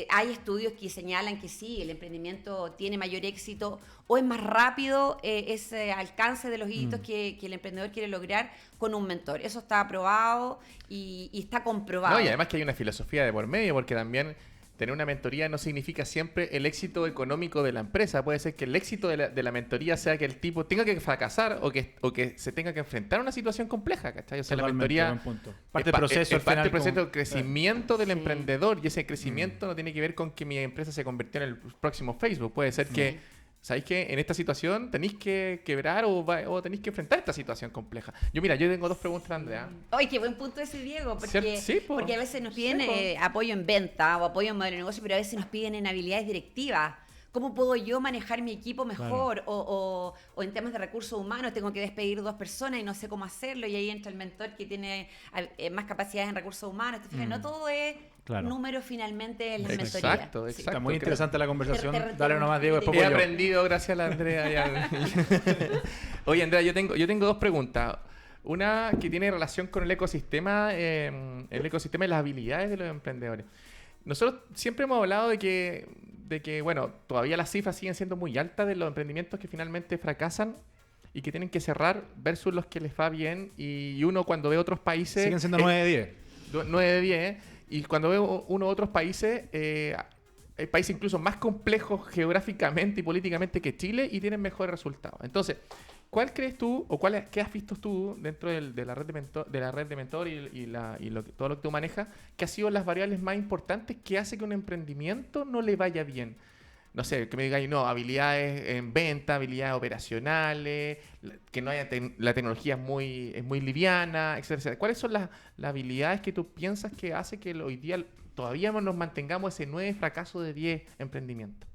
hay estudios que señalan que sí, el emprendimiento tiene mayor éxito o es más rápido ese alcance de los hitos que el emprendedor quiere lograr con un mentor. Eso está aprobado y está comprobado. No, y además que hay una filosofía de por medio, porque también tener una mentoría no significa siempre el éxito económico de la empresa. Puede ser que el éxito de la mentoría sea que el tipo tenga que fracasar o que se tenga que enfrentar a una situación compleja, ¿cachai? O sea, la Totalmente, mentoría buen punto. Parte es del proceso, es al parte final, del proceso como- de crecimiento del Sí. emprendedor, y ese crecimiento no tiene que ver con que mi empresa se convirtió en el próximo Facebook. Puede ser que, ¿sabéis que en esta situación tenéis que quebrar o tenéis que enfrentar esta situación compleja? Yo tengo dos preguntas, Andrea. ¡Ay, qué buen punto ese, Diego! Porque, ¿Cierto? Sí, po. porque a veces nos piden Sí, po. apoyo en venta o apoyo en modelo de negocio, pero a veces nos piden en habilidades directivas. ¿Cómo puedo yo manejar mi equipo mejor? O en temas de recursos humanos, tengo que despedir 2 personas y no sé cómo hacerlo, y ahí entra el mentor que tiene más capacidades en recursos humanos. ¿Te fijas? No todo es Claro. números finalmente en las Exacto, mentorías. exacto. Está muy interesante la conversación. Te- Dale nomás, Diego, después He voy yo. aprendido gracias a la Andrea. Oye, Andrea, yo tengo dos preguntas. Una que tiene relación con el ecosistema y las habilidades de los emprendedores. Nosotros siempre hemos hablado de que, bueno, todavía las cifras siguen siendo muy altas de los emprendimientos que finalmente fracasan y que tienen que cerrar versus los que les va bien. Y uno cuando ve otros países... Siguen siendo 9 de 10. 9 de 10. Y cuando ve uno otros países, hay países incluso más complejos geográficamente y políticamente que Chile y tienen mejores resultados. Entonces, ¿cuál crees tú o qué has visto tú dentro de la red de mentor y todo lo que tú manejas, que ha sido las variables más importantes que hace que un emprendimiento no le vaya bien? No sé, que me digáis, no, habilidades en venta, habilidades operacionales, que no haya la tecnología es muy liviana, etcétera, etcétera. ¿Cuáles son las habilidades que tú piensas que hace que hoy día todavía nos mantengamos ese 9 fracaso de 10 emprendimientos?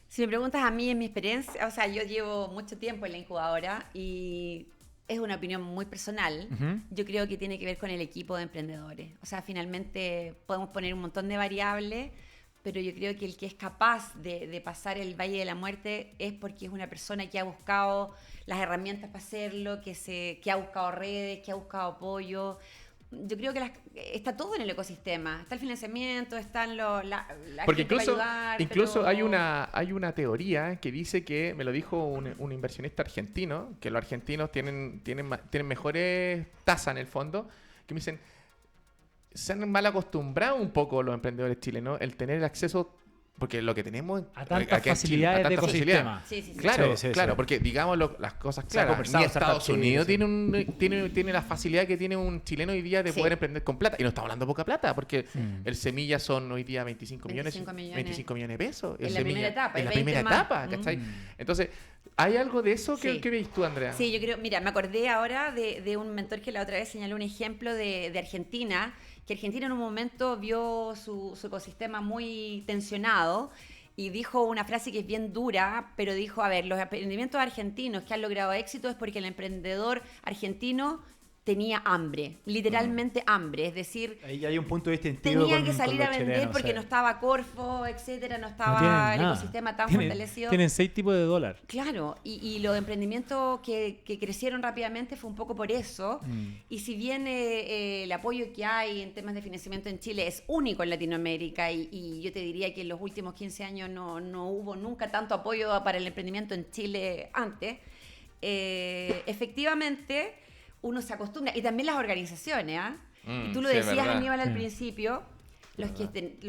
Si me preguntas a mí, en mi experiencia, o sea, yo llevo mucho tiempo en la incubadora y es una opinión muy personal. Yo creo que tiene que ver con el equipo de emprendedores. O sea, finalmente podemos poner un montón de variables, pero yo creo que el que es capaz de pasar el Valle de la Muerte es porque es una persona que ha buscado las herramientas para hacerlo, que ha buscado redes, que ha buscado apoyo. Yo creo que está todo en el ecosistema. Está el financiamiento, están la porque gente incluso, para ayudar, incluso pero... hay una teoría que dice que, me lo dijo un inversionista argentino, que los argentinos tienen mejores tasas en el fondo, que me dicen, se han mal acostumbrado un poco los emprendedores chilenos el tener acceso, porque lo que tenemos A tantas aquí en Chile, facilidades de ecosistema. Sí. Claro, Sí. porque digamos las cosas Se ha claras. conversado Ni Estados startup Unidos Chile, tiene la facilidad que tiene un chileno hoy día de Sí. poder emprender con plata. Y no estamos hablando de poca plata, porque el semilla son hoy día 25 millones de pesos. En la primera etapa, En la 20 primera más. etapa, ¿cachai? Entonces, ¿hay algo de eso Sí. que veis tú, Andrea? Sí, yo creo, mira, me acordé ahora de un mentor que la otra vez señaló un ejemplo de Argentina, que Argentina en un momento vio su ecosistema muy tensionado y dijo una frase que es bien dura, pero dijo, a ver, los emprendimientos argentinos que han logrado éxito es porque el emprendedor argentino tenía hambre, literalmente hambre, es decir, Ahí hay un punto distintivo. tenía con- que con salir los a vender chilenos, porque sí. no estaba Corfo, etcétera, no No estaba tienen el nada. ecosistema tan Tienen- fortalecido. Tienen 6 tipos de dólar. Claro, y los emprendimientos que crecieron rápidamente fue un poco por eso. Y si bien el apoyo que hay en temas de financiamiento en Chile es único en Latinoamérica, y yo te diría que en los últimos 15 años no hubo nunca tanto apoyo para el emprendimiento en Chile antes, efectivamente uno se acostumbra. Y también las organizaciones, ¿ah? Y tú lo sí, decías, verdad. Aníbal, al Sí. principio. Los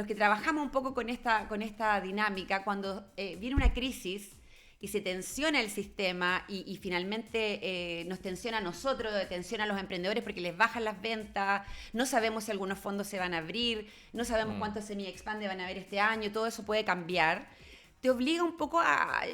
que trabajamos un poco con esta dinámica, cuando viene una crisis y se tensiona el sistema y finalmente nos tensiona a nosotros, tensiona a los emprendedores porque les bajan las ventas, no sabemos si algunos fondos se van a abrir, no sabemos cuántos semi-expande van a haber este año, todo eso puede cambiar. Te obliga un poco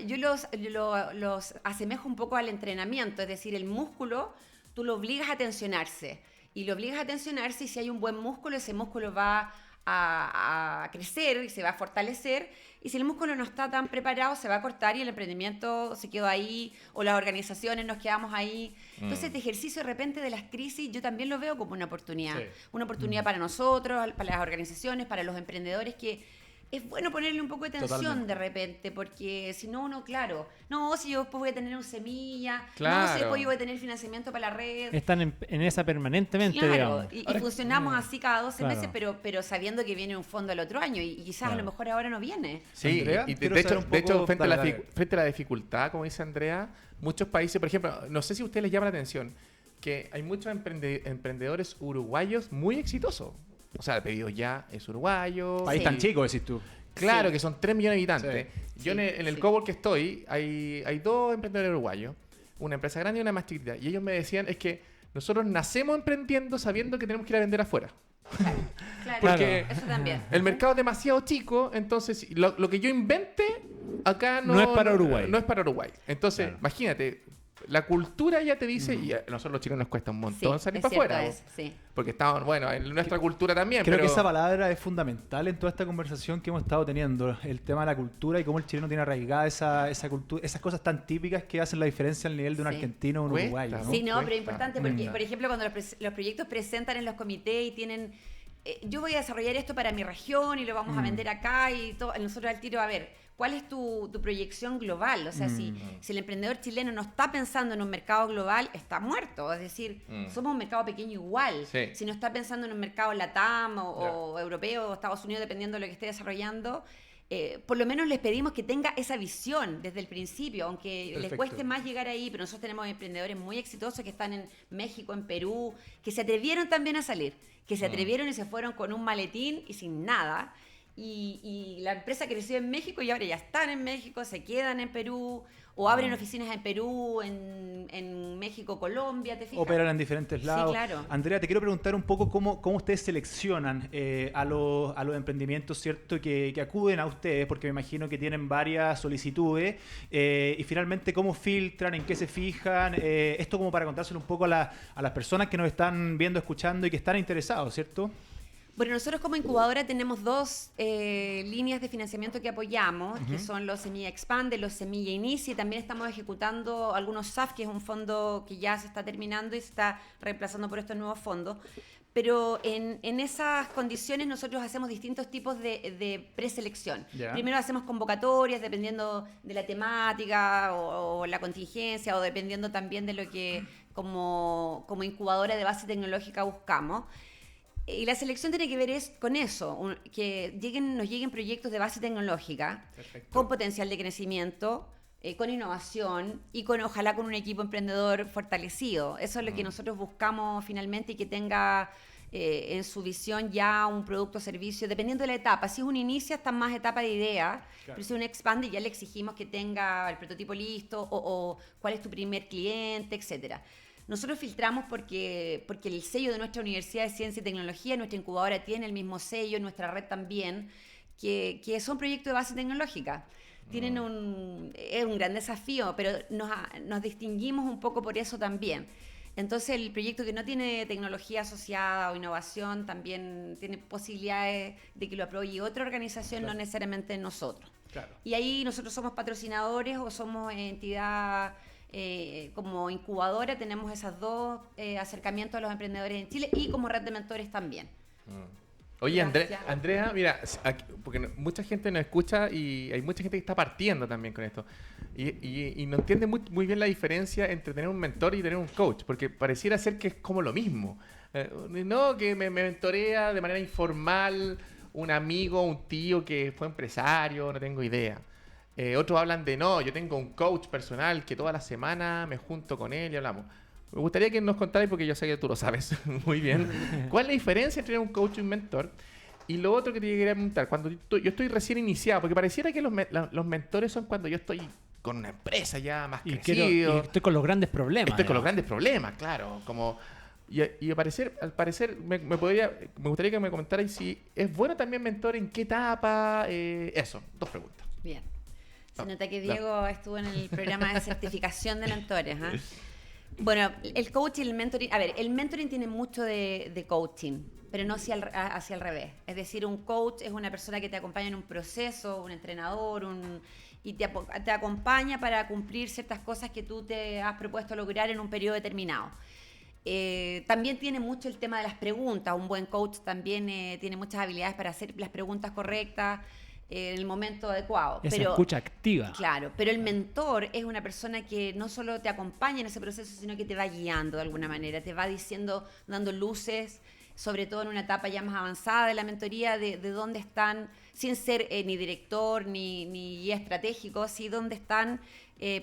yo los asemejo un poco al entrenamiento, es decir, el músculo, tú lo obligas a tensionarse. Y lo obligas a tensionarse y si hay un buen músculo, ese músculo va a crecer y se va a fortalecer. Y si el músculo no está tan preparado, se va a cortar y el emprendimiento se quedó ahí o las organizaciones nos quedamos ahí. Entonces, este ejercicio de repente de las crisis yo también lo veo como una oportunidad. Sí. Una oportunidad para nosotros, para las organizaciones, para los emprendedores, que es bueno ponerle un poco de tensión Totalmente. de repente, porque si no uno, claro, no, si yo después voy a tener un semilla, no, Claro. si después yo voy a tener financiamiento para la red. Están en esa permanentemente, Claro, digamos. y funcionamos así cada 12 Claro. meses, pero sabiendo que viene un fondo el otro año y quizás a Claro. lo mejor ahora no viene. Sí, Andrea, y quiero de saber hecho, un de hecho poco- frente, a dale, la dale. frente a la dificultad, como dice Andrea, muchos países, por ejemplo, no sé si a ustedes les llama la atención, que hay muchos emprendedores uruguayos muy exitosos. O sea, el Pedido Ya es uruguayo. País Sí. tan chico, decís tú. Claro, Sí. que son 3 millones de habitantes. Sí. Yo en el Sí. cowork que estoy, hay dos emprendedores uruguayos, una empresa grande y una más chiquita. Y ellos me decían, es que nosotros nacemos emprendiendo sabiendo que tenemos que ir a vender afuera. Claro, Porque eso también. El mercado es demasiado chico, entonces lo que yo invente acá No es para Uruguay. No es para Uruguay. Entonces, Claro. imagínate, la cultura ya te dice, y a nosotros los chilenos nos cuesta un montón Sí, salir es para cierto afuera. eso, sí. Porque estamos, bueno, en nuestra cultura también. Creo pero que esa palabra es fundamental en toda esta conversación que hemos estado teniendo. El tema de la cultura y cómo el chileno tiene arraigada esa cultura, esas cosas tan típicas que hacen la diferencia al nivel de un Sí. argentino o un Cuesta, uruguayo. ¿no? Sí, no, pero Cuesta. es importante porque, por ejemplo, cuando los proyectos presentan en los comités y tienen, yo voy a desarrollar esto para mi región y lo vamos a vender acá y todo, nosotros al tiro, a ver, ¿cuál es tu proyección global? O sea, si el emprendedor chileno no está pensando en un mercado global, está muerto. Es decir, somos un mercado pequeño igual. Sí. Si no está pensando en un mercado LATAM o europeo o Estados Unidos, dependiendo de lo que esté desarrollando, por lo menos les pedimos que tenga esa visión desde el principio, aunque les cueste más llegar ahí, pero nosotros tenemos emprendedores muy exitosos que están en México, en Perú, que se atrevieron también a salir, que se atrevieron y se fueron con un maletín y sin nada. Y la empresa creció en México y ahora ya están en México, se quedan en Perú o abren oficinas en Perú, en México, Colombia, ¿te fijas? Operan en diferentes lados. Sí, claro. Andrea, te quiero preguntar un poco cómo ustedes seleccionan a los emprendimientos, ¿cierto? Que acuden a ustedes, porque me imagino que tienen varias solicitudes, y finalmente cómo filtran, en qué se fijan, esto como para contárselo un poco a las personas que nos están viendo, escuchando y que están interesados, ¿cierto? Bueno, nosotros como incubadora tenemos 2 líneas de financiamiento que apoyamos, que son los Semilla Expande, los Semilla Inicia, y también estamos ejecutando algunos SAF, que es un fondo que ya se está terminando y se está reemplazando por estos nuevos fondos. Pero en esas condiciones nosotros hacemos distintos tipos de preselección. Ya. Primero hacemos convocatorias dependiendo de la temática o la contingencia, o dependiendo también de lo que como incubadora de base tecnológica buscamos. Y la selección tiene que ver con eso, que nos lleguen proyectos de base tecnológica, con potencial de crecimiento, con innovación y ojalá con un equipo emprendedor fortalecido. Eso es lo que nosotros buscamos finalmente, y que tenga en su visión ya un producto o servicio, dependiendo de la etapa. Si es un inicio, está más etapa de idea, pero si es un expande, ya le exigimos que tenga el prototipo listo o cuál es tu primer cliente, etcétera. Nosotros filtramos porque el sello de nuestra Universidad de Ciencia y Tecnología, nuestra incubadora tiene el mismo sello, nuestra red también, que son proyectos de base tecnológica. Es un gran desafío, pero nos distinguimos un poco por eso también. Entonces, el proyecto que no tiene tecnología asociada o innovación también tiene posibilidades de que lo apoye otra organización, no necesariamente nosotros. Claro. Y ahí nosotros somos patrocinadores o somos entidad... como incubadora tenemos esos 2 acercamientos a los emprendedores en Chile, y como red de mentores también. Oye, Gracias. Andrea, mira, porque mucha gente nos escucha y hay mucha gente que está partiendo también con esto. Y no entiende muy bien la diferencia entre tener un mentor y tener un coach, porque pareciera ser que es como lo mismo. No, que me mentorea de manera informal un amigo, un tío que fue empresario, no tengo idea. Otros hablan de no, yo tengo un coach personal que toda la semana me junto con él y hablamos. Me gustaría que nos contarais, porque yo sé que tú lo sabes muy bien, ¿cuál es la diferencia entre un coach y un mentor? Y lo otro que te quería preguntar, cuando yo estoy recién iniciado, porque pareciera que los mentores son cuando yo estoy con una empresa ya más crecido. Y estoy con los grandes problemas. Estoy con los digamos. grandes problemas, claro. Y al parecer me gustaría que me comentarais si es bueno también mentor, en qué etapa, eso, 2 preguntas. Bien. Se nota que Diego estuvo en el programa de certificación de mentores. ¿Ah? Bueno, el coaching y el mentoring... A ver, el mentoring tiene mucho de coaching, pero no hacia el revés. Es decir, un coach es una persona que te acompaña en un proceso, un entrenador, y te acompaña para cumplir ciertas cosas que tú te has propuesto lograr en un periodo determinado. También tiene mucho el tema de las preguntas. Un buen coach también tiene muchas habilidades para hacer las preguntas correctas en el momento adecuado. Esa escucha activa. Claro, pero el mentor es una persona que no solo te acompaña en ese proceso, sino que te va guiando de alguna manera, te va diciendo, dando luces, sobre todo en una etapa ya más avanzada de la mentoría, de dónde están, sin ser ni director ni guía estratégico, sí dónde están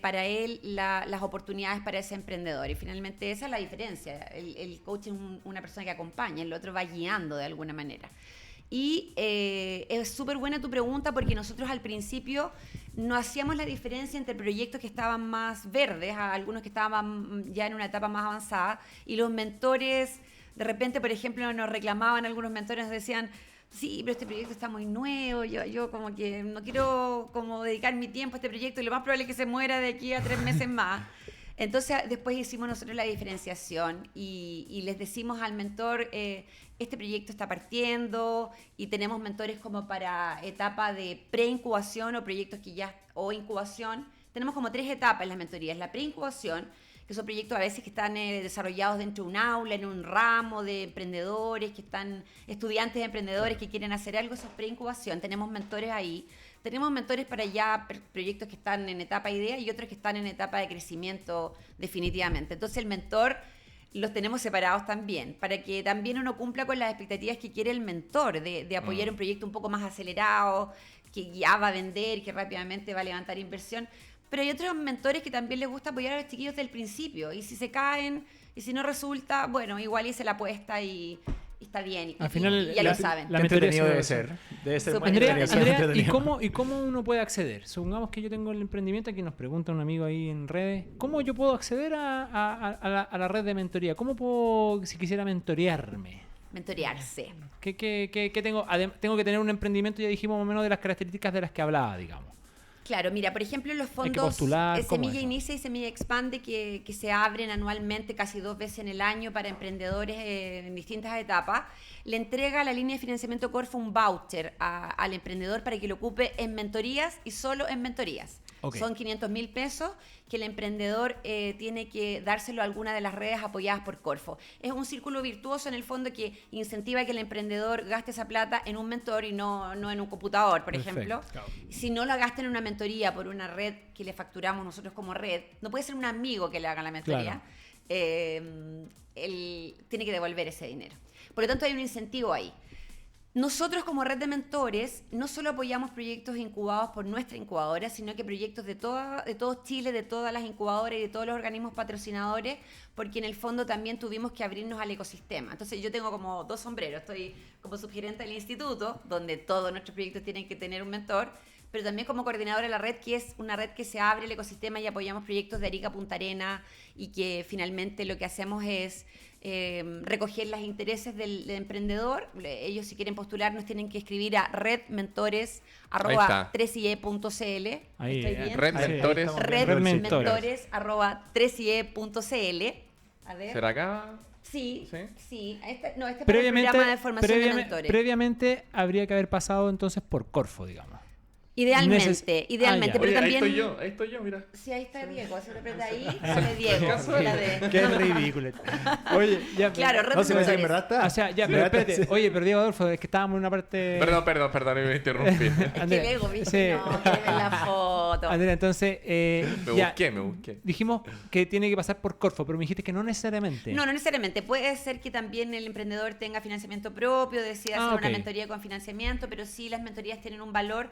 para él las oportunidades para ese emprendedor. Y finalmente esa es la diferencia. El coach es una persona que acompaña, el otro va guiando de alguna manera. Y es súper buena tu pregunta, porque nosotros al principio no hacíamos la diferencia entre proyectos que estaban más verdes, a algunos que estaban ya en una etapa más avanzada, y los mentores, de repente, por ejemplo, nos reclamaban algunos mentores, nos decían, sí, pero este proyecto está muy nuevo, yo como que no quiero como dedicar mi tiempo a este proyecto, y lo más probable es que se muera de aquí a 3 meses más. Entonces, después hicimos nosotros la diferenciación y les decimos al mentor, este proyecto está partiendo, y tenemos mentores como para etapa de preincubación o proyectos o incubación. Tenemos como 3 etapas en las mentorías. La preincubación, que son proyectos a veces que están desarrollados dentro de un aula, en un ramo de emprendedores, que están estudiantes de emprendedores que quieren hacer algo, eso es preincubación. Tenemos mentores ahí. Tenemos mentores para ya proyectos que están en etapa idea y otros que están en etapa de crecimiento definitivamente. Entonces el mentor los tenemos separados también, para que también uno cumpla con las expectativas que quiere el mentor, de apoyar un proyecto un poco más acelerado, que ya va a vender, que rápidamente va a levantar inversión. Pero hay otros mentores que también les gusta apoyar a los chiquillos del principio, y si se caen, y si no resulta, bueno, igual hice la apuesta y está bien, Al final, y ya lo saben. Qué entretenido debe ser. Debe ser muy Andrea, entretenido. Andrea, ¿y cómo uno puede acceder? Supongamos que yo tengo el emprendimiento, aquí nos pregunta un amigo ahí en redes, ¿cómo yo puedo acceder a la red de mentoría? ¿Cómo puedo, si quisiera mentorearme? Mentorearse. ¿Qué tengo? Tengo que tener un emprendimiento, ya dijimos más o menos de las características de las que hablaba, digamos. Claro, mira, por ejemplo, los Hay que fondos postular, ¿cómo Semilla eso? Inicia y Semilla Expande que se abren anualmente casi 2 veces en el año para emprendedores en distintas etapas, le entrega a la línea de financiamiento Corfo un voucher al emprendedor para que lo ocupe en mentorías y solo en mentorías. Ok. Son 500.000 pesos que el emprendedor tiene que dárselo a alguna de las redes apoyadas por Corfo. Es un círculo virtuoso en el fondo que incentiva que el emprendedor gaste esa plata en un mentor y no en un computador, por Perfecto. ejemplo. Si no la gasta en una mentoría por una red que le facturamos nosotros como red, no puede ser un amigo que le haga la mentoría, él tiene que devolver ese dinero. Por lo tanto, hay un incentivo ahí. Nosotros como red de mentores no solo apoyamos proyectos incubados por nuestra incubadora, sino que proyectos de todo Chile, de todas las incubadoras y de todos los organismos patrocinadores, porque en el fondo también tuvimos que abrirnos al ecosistema. Entonces yo tengo como 2 sombreros, estoy como subgerente del instituto, donde todos nuestros proyectos tienen que tener un mentor, pero también como coordinadora de la red, que es una red que se abre al ecosistema y apoyamos proyectos de Arica a Punta Arenas, y que finalmente lo que hacemos es recoger los intereses del emprendedor. Ellos, si quieren postular, nos tienen que escribir a redmentores@3ie.cl. Ahí, ¿Estoy bien? Red Ahí, Mentores. estamos Red Red Mentores @3ie.cl. A ver. ¿Será acá? Sí, ¿Sí? sí. Este es para el programa de formación de mentores. Previamente habría que haber pasado entonces por Corfo, digamos. Idealmente, ya. pero Oye, también... ahí estoy yo, mira. Sí, ahí está Diego, si lo aprieta ahí, sale Diego. La de- Qué ridículo. Oye, ya. Claro, Red No, si me dice, Mentores. en verdad está. O sea, ya, pero espérate. Oye, pero Diego Adolfo, es que estábamos en una parte... Perdón, me interrumpí. Es que Andrea, Diego, viste, sí. no, quiere ver la foto. Andrea, entonces, Me busqué. dijimos que tiene que pasar por Corfo, pero me dijiste que no necesariamente. No necesariamente. Puede ser que también el emprendedor tenga financiamiento propio, decida hacer una ok. mentoría con financiamiento, pero sí las mentorías tienen un valor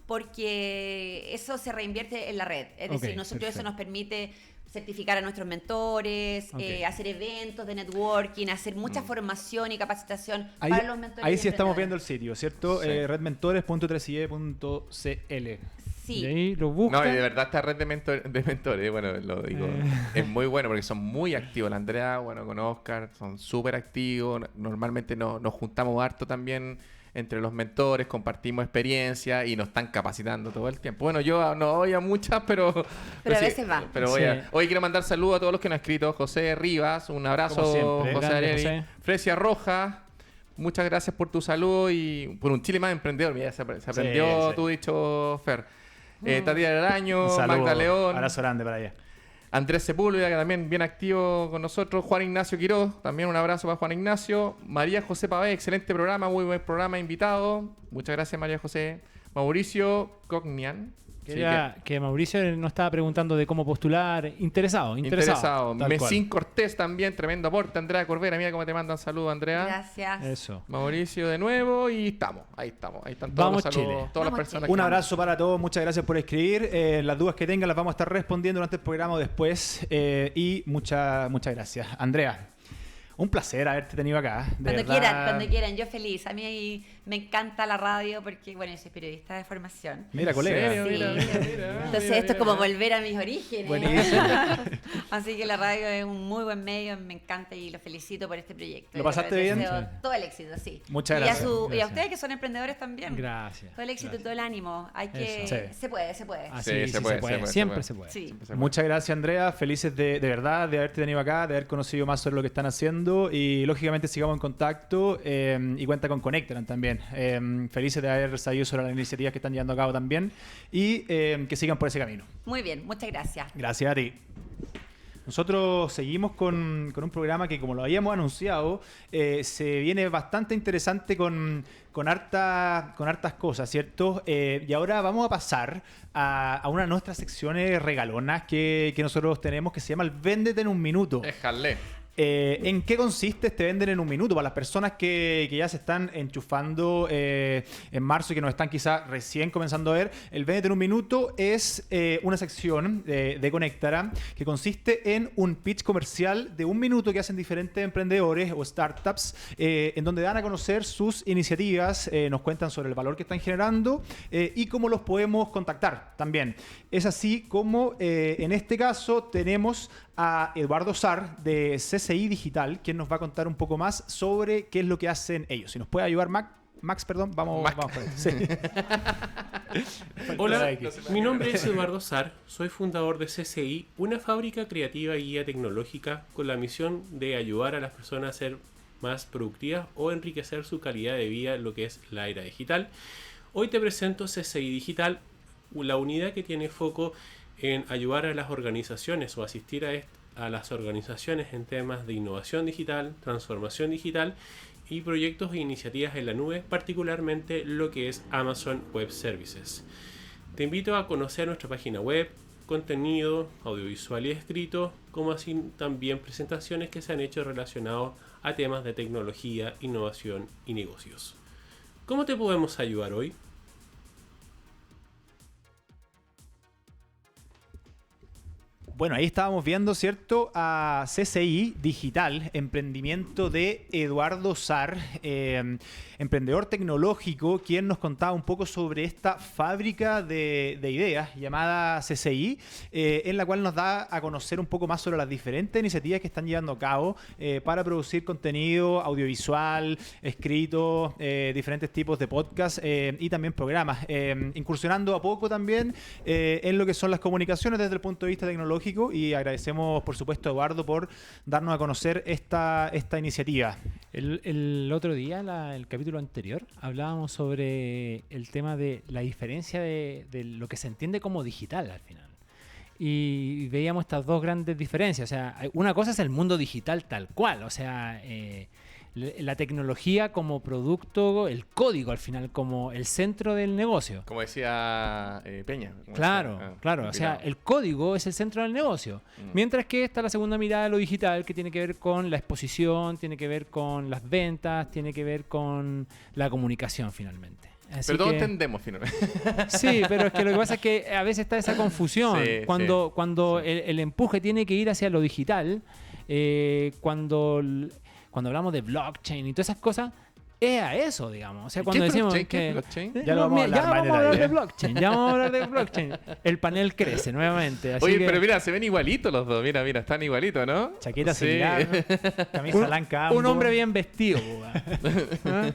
porque eso se reinvierte en la red. Es Ok, decir, nosotros eso perfecto. nos permite certificar a nuestros mentores, Ok. hacer eventos de networking, hacer mucha formación y capacitación Ahí, para los mentores. ahí y sí estamos viendo emprendedores. el sitio, ¿cierto? Sí. Redmentores.3ie.cl. Sí. Y ahí lo buscan. No, y de verdad esta red de mentores, bueno, lo digo, es muy bueno porque son muy activos. La Andrea, bueno, con Oscar, son súper activos. Normalmente nos juntamos harto también entre los mentores, compartimos experiencia y nos están capacitando todo el tiempo. Bueno, yo no voy a muchas, pero a sí, veces va. Pero Sí. hoy quiero mandar saludos a todos los que nos han escrito. José Rivas, un abrazo, Como siempre. José Grande, Areli. José. Fresia Roja, muchas gracias por tu salud y por un Chile más emprendedor. Mira, se aprendió sí. tu dicho, Fer. Tati Araño, Un saludo, Magda León, abrazo grande para allá. Andrés Sepúlveda, que también bien activo con nosotros, Juan Ignacio Quiroz, también un abrazo para Juan Ignacio, María José Pavé, excelente programa, muy buen programa, invitado, muchas gracias María José, Mauricio Cognian, Que Mauricio nos estaba preguntando de cómo postular. Interesado. interesado, tal Mesín Cortés también, tremendo aporte, Andrea Corbera, mira cómo te mandan saludos Andrea, Gracias. Eso. Mauricio de nuevo y estamos, ahí están todos Vamos, los saludos, Chile. todas las Vamos, personas Chile. Un que- abrazo para todos, muchas gracias por escribir. Las dudas que tengan las vamos a estar respondiendo durante el programa o después. Y muchas gracias. Andrea, un placer haberte tenido acá. De verdad. Cuando quieran, yo feliz. A mí me encanta la radio porque, bueno, yo soy periodista de formación. Mira, ¿En colega. serio? Sí. Mira, Entonces esto es como volver a mis orígenes. Buenísimo. Así que la radio es un muy buen medio, me encanta y los felicito por este proyecto. ¿Lo pasaste Les bien? deseo Sí. todo el éxito, sí. Muchas Y gracias. y a Gracias. ustedes que son emprendedores también. Gracias. Todo el éxito y Gracias. todo el ánimo. Hay que... Eso. Sí. Se puede, se puede. Así Sí, sí, se puede, se puede. se puede, Siempre se se puede. Sí. Muchas gracias, Andrea. Felices de verdad de haberte tenido acá, de haber conocido más sobre lo que están haciendo y lógicamente sigamos en contacto y cuenta con Connectaran también. Felices de haber sabido sobre las iniciativas que están llevando a cabo también y que sigan por ese camino. Muy bien, muchas gracias. Gracias a ti. Nosotros seguimos con un programa que, como lo habíamos anunciado, se viene bastante interesante con hartas cosas, ¿cierto? Y ahora vamos a pasar a una de nuestras secciones regalonas que nosotros tenemos, que se llama el Véndete en un Minuto. Déjale. ¿En qué consiste este Vender en un Minuto? Para las personas que ya se están enchufando en marzo y que nos están quizás recién comenzando a ver, el Vender en un Minuto es una sección de Conectara que consiste en un pitch comercial de un minuto que hacen diferentes emprendedores o startups en donde dan a conocer sus iniciativas, nos cuentan sobre el valor que están generando y cómo los podemos contactar también. Es así como en este caso tenemos a Eduardo Sar de CCI Digital, quien nos va a contar un poco más sobre qué es lo que hacen ellos. Si nos puede ayudar Max, perdón, vamos por ahí. Sí. Hola, mi nombre es Eduardo Sar, soy fundador de CCI, una fábrica creativa y guía tecnológica con la misión de ayudar a las personas a ser más productivas o enriquecer su calidad de vida en lo que es la era digital. Hoy te presento CCI Digital, la unidad que tiene foco en ayudar a las organizaciones o asistir a las organizaciones en temas de innovación digital, transformación digital y proyectos e iniciativas en la nube, particularmente lo que es Amazon Web Services. Te invito a conocer nuestra página web, contenido audiovisual y escrito, como así también presentaciones que se han hecho relacionados a temas de tecnología, innovación y negocios. ¿Cómo te podemos ayudar hoy? Bueno, ahí estábamos viendo, ¿cierto?, a CCI Digital, emprendimiento de Eduardo Sar, emprendedor tecnológico, quien nos contaba un poco sobre esta fábrica de ideas llamada CCI, en la cual nos da a conocer un poco más sobre las diferentes iniciativas que están llevando a cabo para producir contenido audiovisual, escrito, diferentes tipos de podcast y también programas, incursionando a poco también en lo que son las comunicaciones desde el punto de vista tecnológico. Y agradecemos, por supuesto, a Eduardo por darnos a conocer esta iniciativa. El otro día, el capítulo anterior, hablábamos sobre el tema de la diferencia de lo que se entiende como digital al final. Y veíamos estas dos grandes diferencias. O sea, una cosa es el mundo digital tal cual. O sea, la tecnología como producto, el código al final como el centro del negocio. Como decía Peña. Claro. O sea, el código es el centro del negocio. Mientras que está la segunda mirada de lo digital, que tiene que ver con la exposición, tiene que ver con las ventas, tiene que ver con la comunicación finalmente. Así pero todos que, entendemos finalmente. sí, pero es que lo que pasa es que a veces está esa confusión. Sí, cuando el empuje tiene que ir hacia lo digital, cuando hablamos de blockchain y todas esas cosas, es a eso, digamos. O sea, cuando decimos que... ¿Blockchain? Ya lo vamos a hablar más en hablar detalle. de blockchain. Ya vamos a hablar de blockchain. El panel crece nuevamente. Así Oye, que, pero mira, se ven igualitos los dos. Mira, están igualitos, ¿no? Chaqueta Sí. similar, camisa blanca. un ambos. hombre bien vestido. ¿Ah?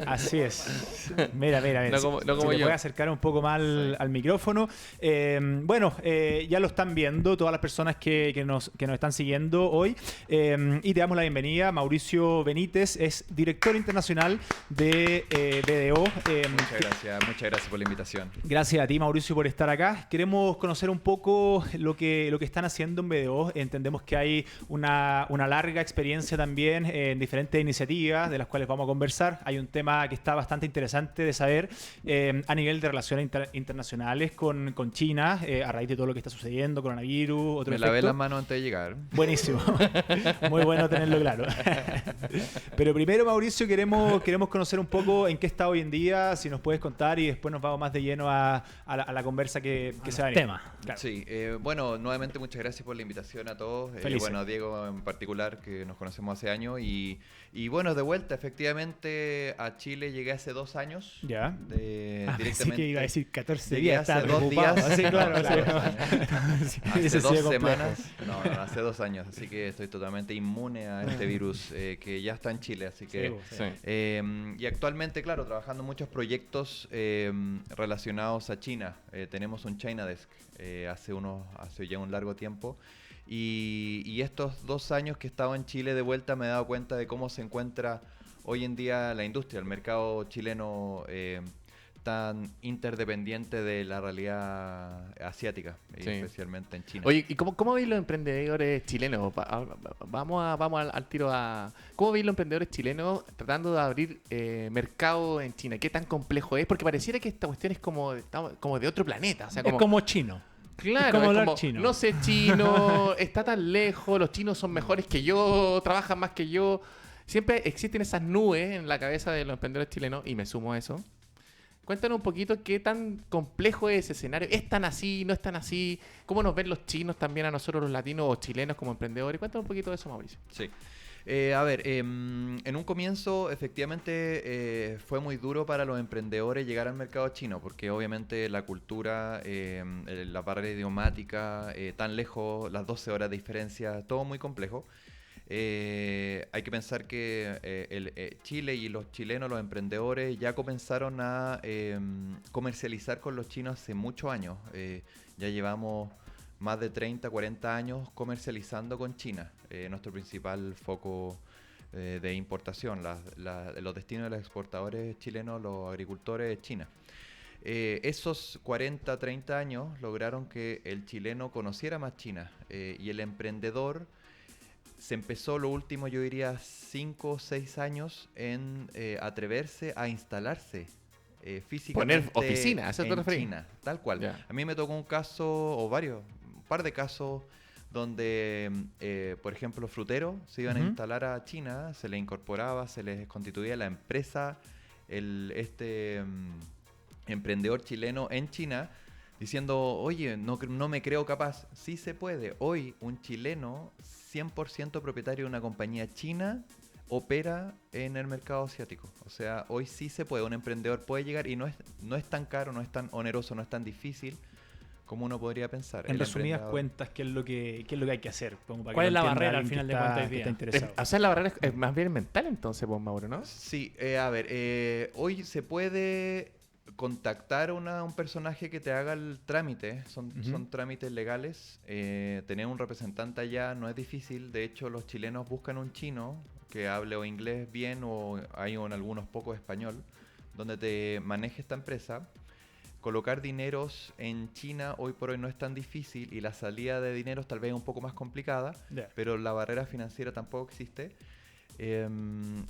Así es. Mira. No como- no como te yo. voy a acercar un poco más al micrófono. Bueno, ya lo están viendo todas las personas que nos están siguiendo hoy. Y te damos la bienvenida. Mauricio Benítez es director internacional de BDO. Muchas gracias por la invitación. Gracias a ti, Mauricio, por estar acá. Queremos conocer un poco lo que están haciendo en BDO. Entendemos que hay una larga experiencia también en diferentes iniciativas de las cuales vamos a conversar. Hay un tema que está bastante interesante de saber a nivel de relaciones internacionales con China, a raíz de todo lo que está sucediendo, coronavirus, otro Me lavé efecto. las manos antes de llegar. Buenísimo. Muy bueno tenerlo claro. Pero primero, Mauricio, queremos conocer un poco en qué está hoy en día, si nos puedes contar, y después nos vamos más de lleno a la conversa que se va a venir. Tema. Claro. Sí, bueno, nuevamente muchas gracias por la invitación a todos. Felices. Bueno, a Diego en particular, que nos conocemos hace años. Y bueno, de vuelta, efectivamente, a Chile llegué hace 2 años. Ya. Directamente. Pensé que iba a decir 14 Llegué días. hace estaba 2 preocupado. días. Sí, claro. Hace 2 años. Ese Hace sí 2 es complejo. semanas. No, hace 2 años. Así que estoy totalmente inmune a este virus que ya está en Chile. Así que. Sí. Y actualmente, claro, trabajando en muchos proyectos relacionados a China. Tenemos un China Desk hace ya un largo tiempo. Y estos 2 años que he estado en Chile de vuelta me he dado cuenta de cómo se encuentra hoy en día la industria. El mercado chileno tan interdependiente de la realidad asiática, y Sí. especialmente en China. Oye, ¿y cómo veis los emprendedores chilenos? Vamos al tiro a... ¿Cómo veis los emprendedores chilenos tratando de abrir mercado en China? ¿Qué tan complejo es? Porque pareciera que esta cuestión es como de otro planeta. O sea, Es como chino. claro, es como hablar como, chino. no sé chino, está tan lejos, los chinos son mejores que yo, trabajan más que yo. Siempre existen esas nubes en la cabeza de los emprendedores chilenos y me sumo a eso. Cuéntanos un poquito qué tan complejo es ese escenario. ¿Es tan así? ¿No es tan así? ¿Cómo nos ven los chinos también a nosotros los latinos o chilenos como emprendedores? Cuéntanos un poquito de eso, Mauricio. Sí. En un comienzo efectivamente fue muy duro para los emprendedores llegar al mercado chino, porque obviamente la cultura, la barrera idiomática, tan lejos, las 12 horas de diferencia, todo muy complejo. Hay que pensar que Chile y los chilenos, los emprendedores, ya comenzaron a comercializar con los chinos hace muchos años. Ya llevamos más de 30, 40 años comercializando con China, nuestro principal foco de importación. Los destinos de los exportadores chilenos, los agricultores, es China. Esos 40, 30 años lograron que el chileno conociera más China y el emprendedor se empezó lo último, yo diría, 5 o 6 años en atreverse a instalarse físicamente Poner oficina, ¿a eso te en referís? China, tal cual. Ya. A mí me tocó un caso, o un par de casos, donde, por ejemplo, fruteros se iban a Ujú. instalar a China, se les incorporaba, se les constituía la empresa, emprendedor chileno en China, diciendo, oye, no me creo capaz. Sí se puede. Hoy un chileno 100% propietario de una compañía china opera en el mercado asiático. O sea, hoy sí se puede. Un emprendedor puede llegar y no es tan caro, no es tan oneroso, no es tan difícil como uno podría pensar. En El resumidas emprendedor- cuentas, ¿qué es lo que hay que hacer? Como para que ¿Cuál es lo la entienda barrera al alguien final que de cuentas hoy que día? está interesado? O sea, la barrera es más bien mental entonces, pues, Mauro, ¿no? Sí, a ver, hoy se puede contactar a un personaje que te haga el trámite, son trámites legales, tener un representante allá no es difícil, de hecho los chilenos buscan un chino que hable o inglés bien o hay en algunos pocos español, donde te maneje esta empresa. Colocar dineros en China hoy por hoy no es tan difícil y la salida de dineros tal vez es un poco más complicada, Ya. pero la barrera financiera tampoco existe.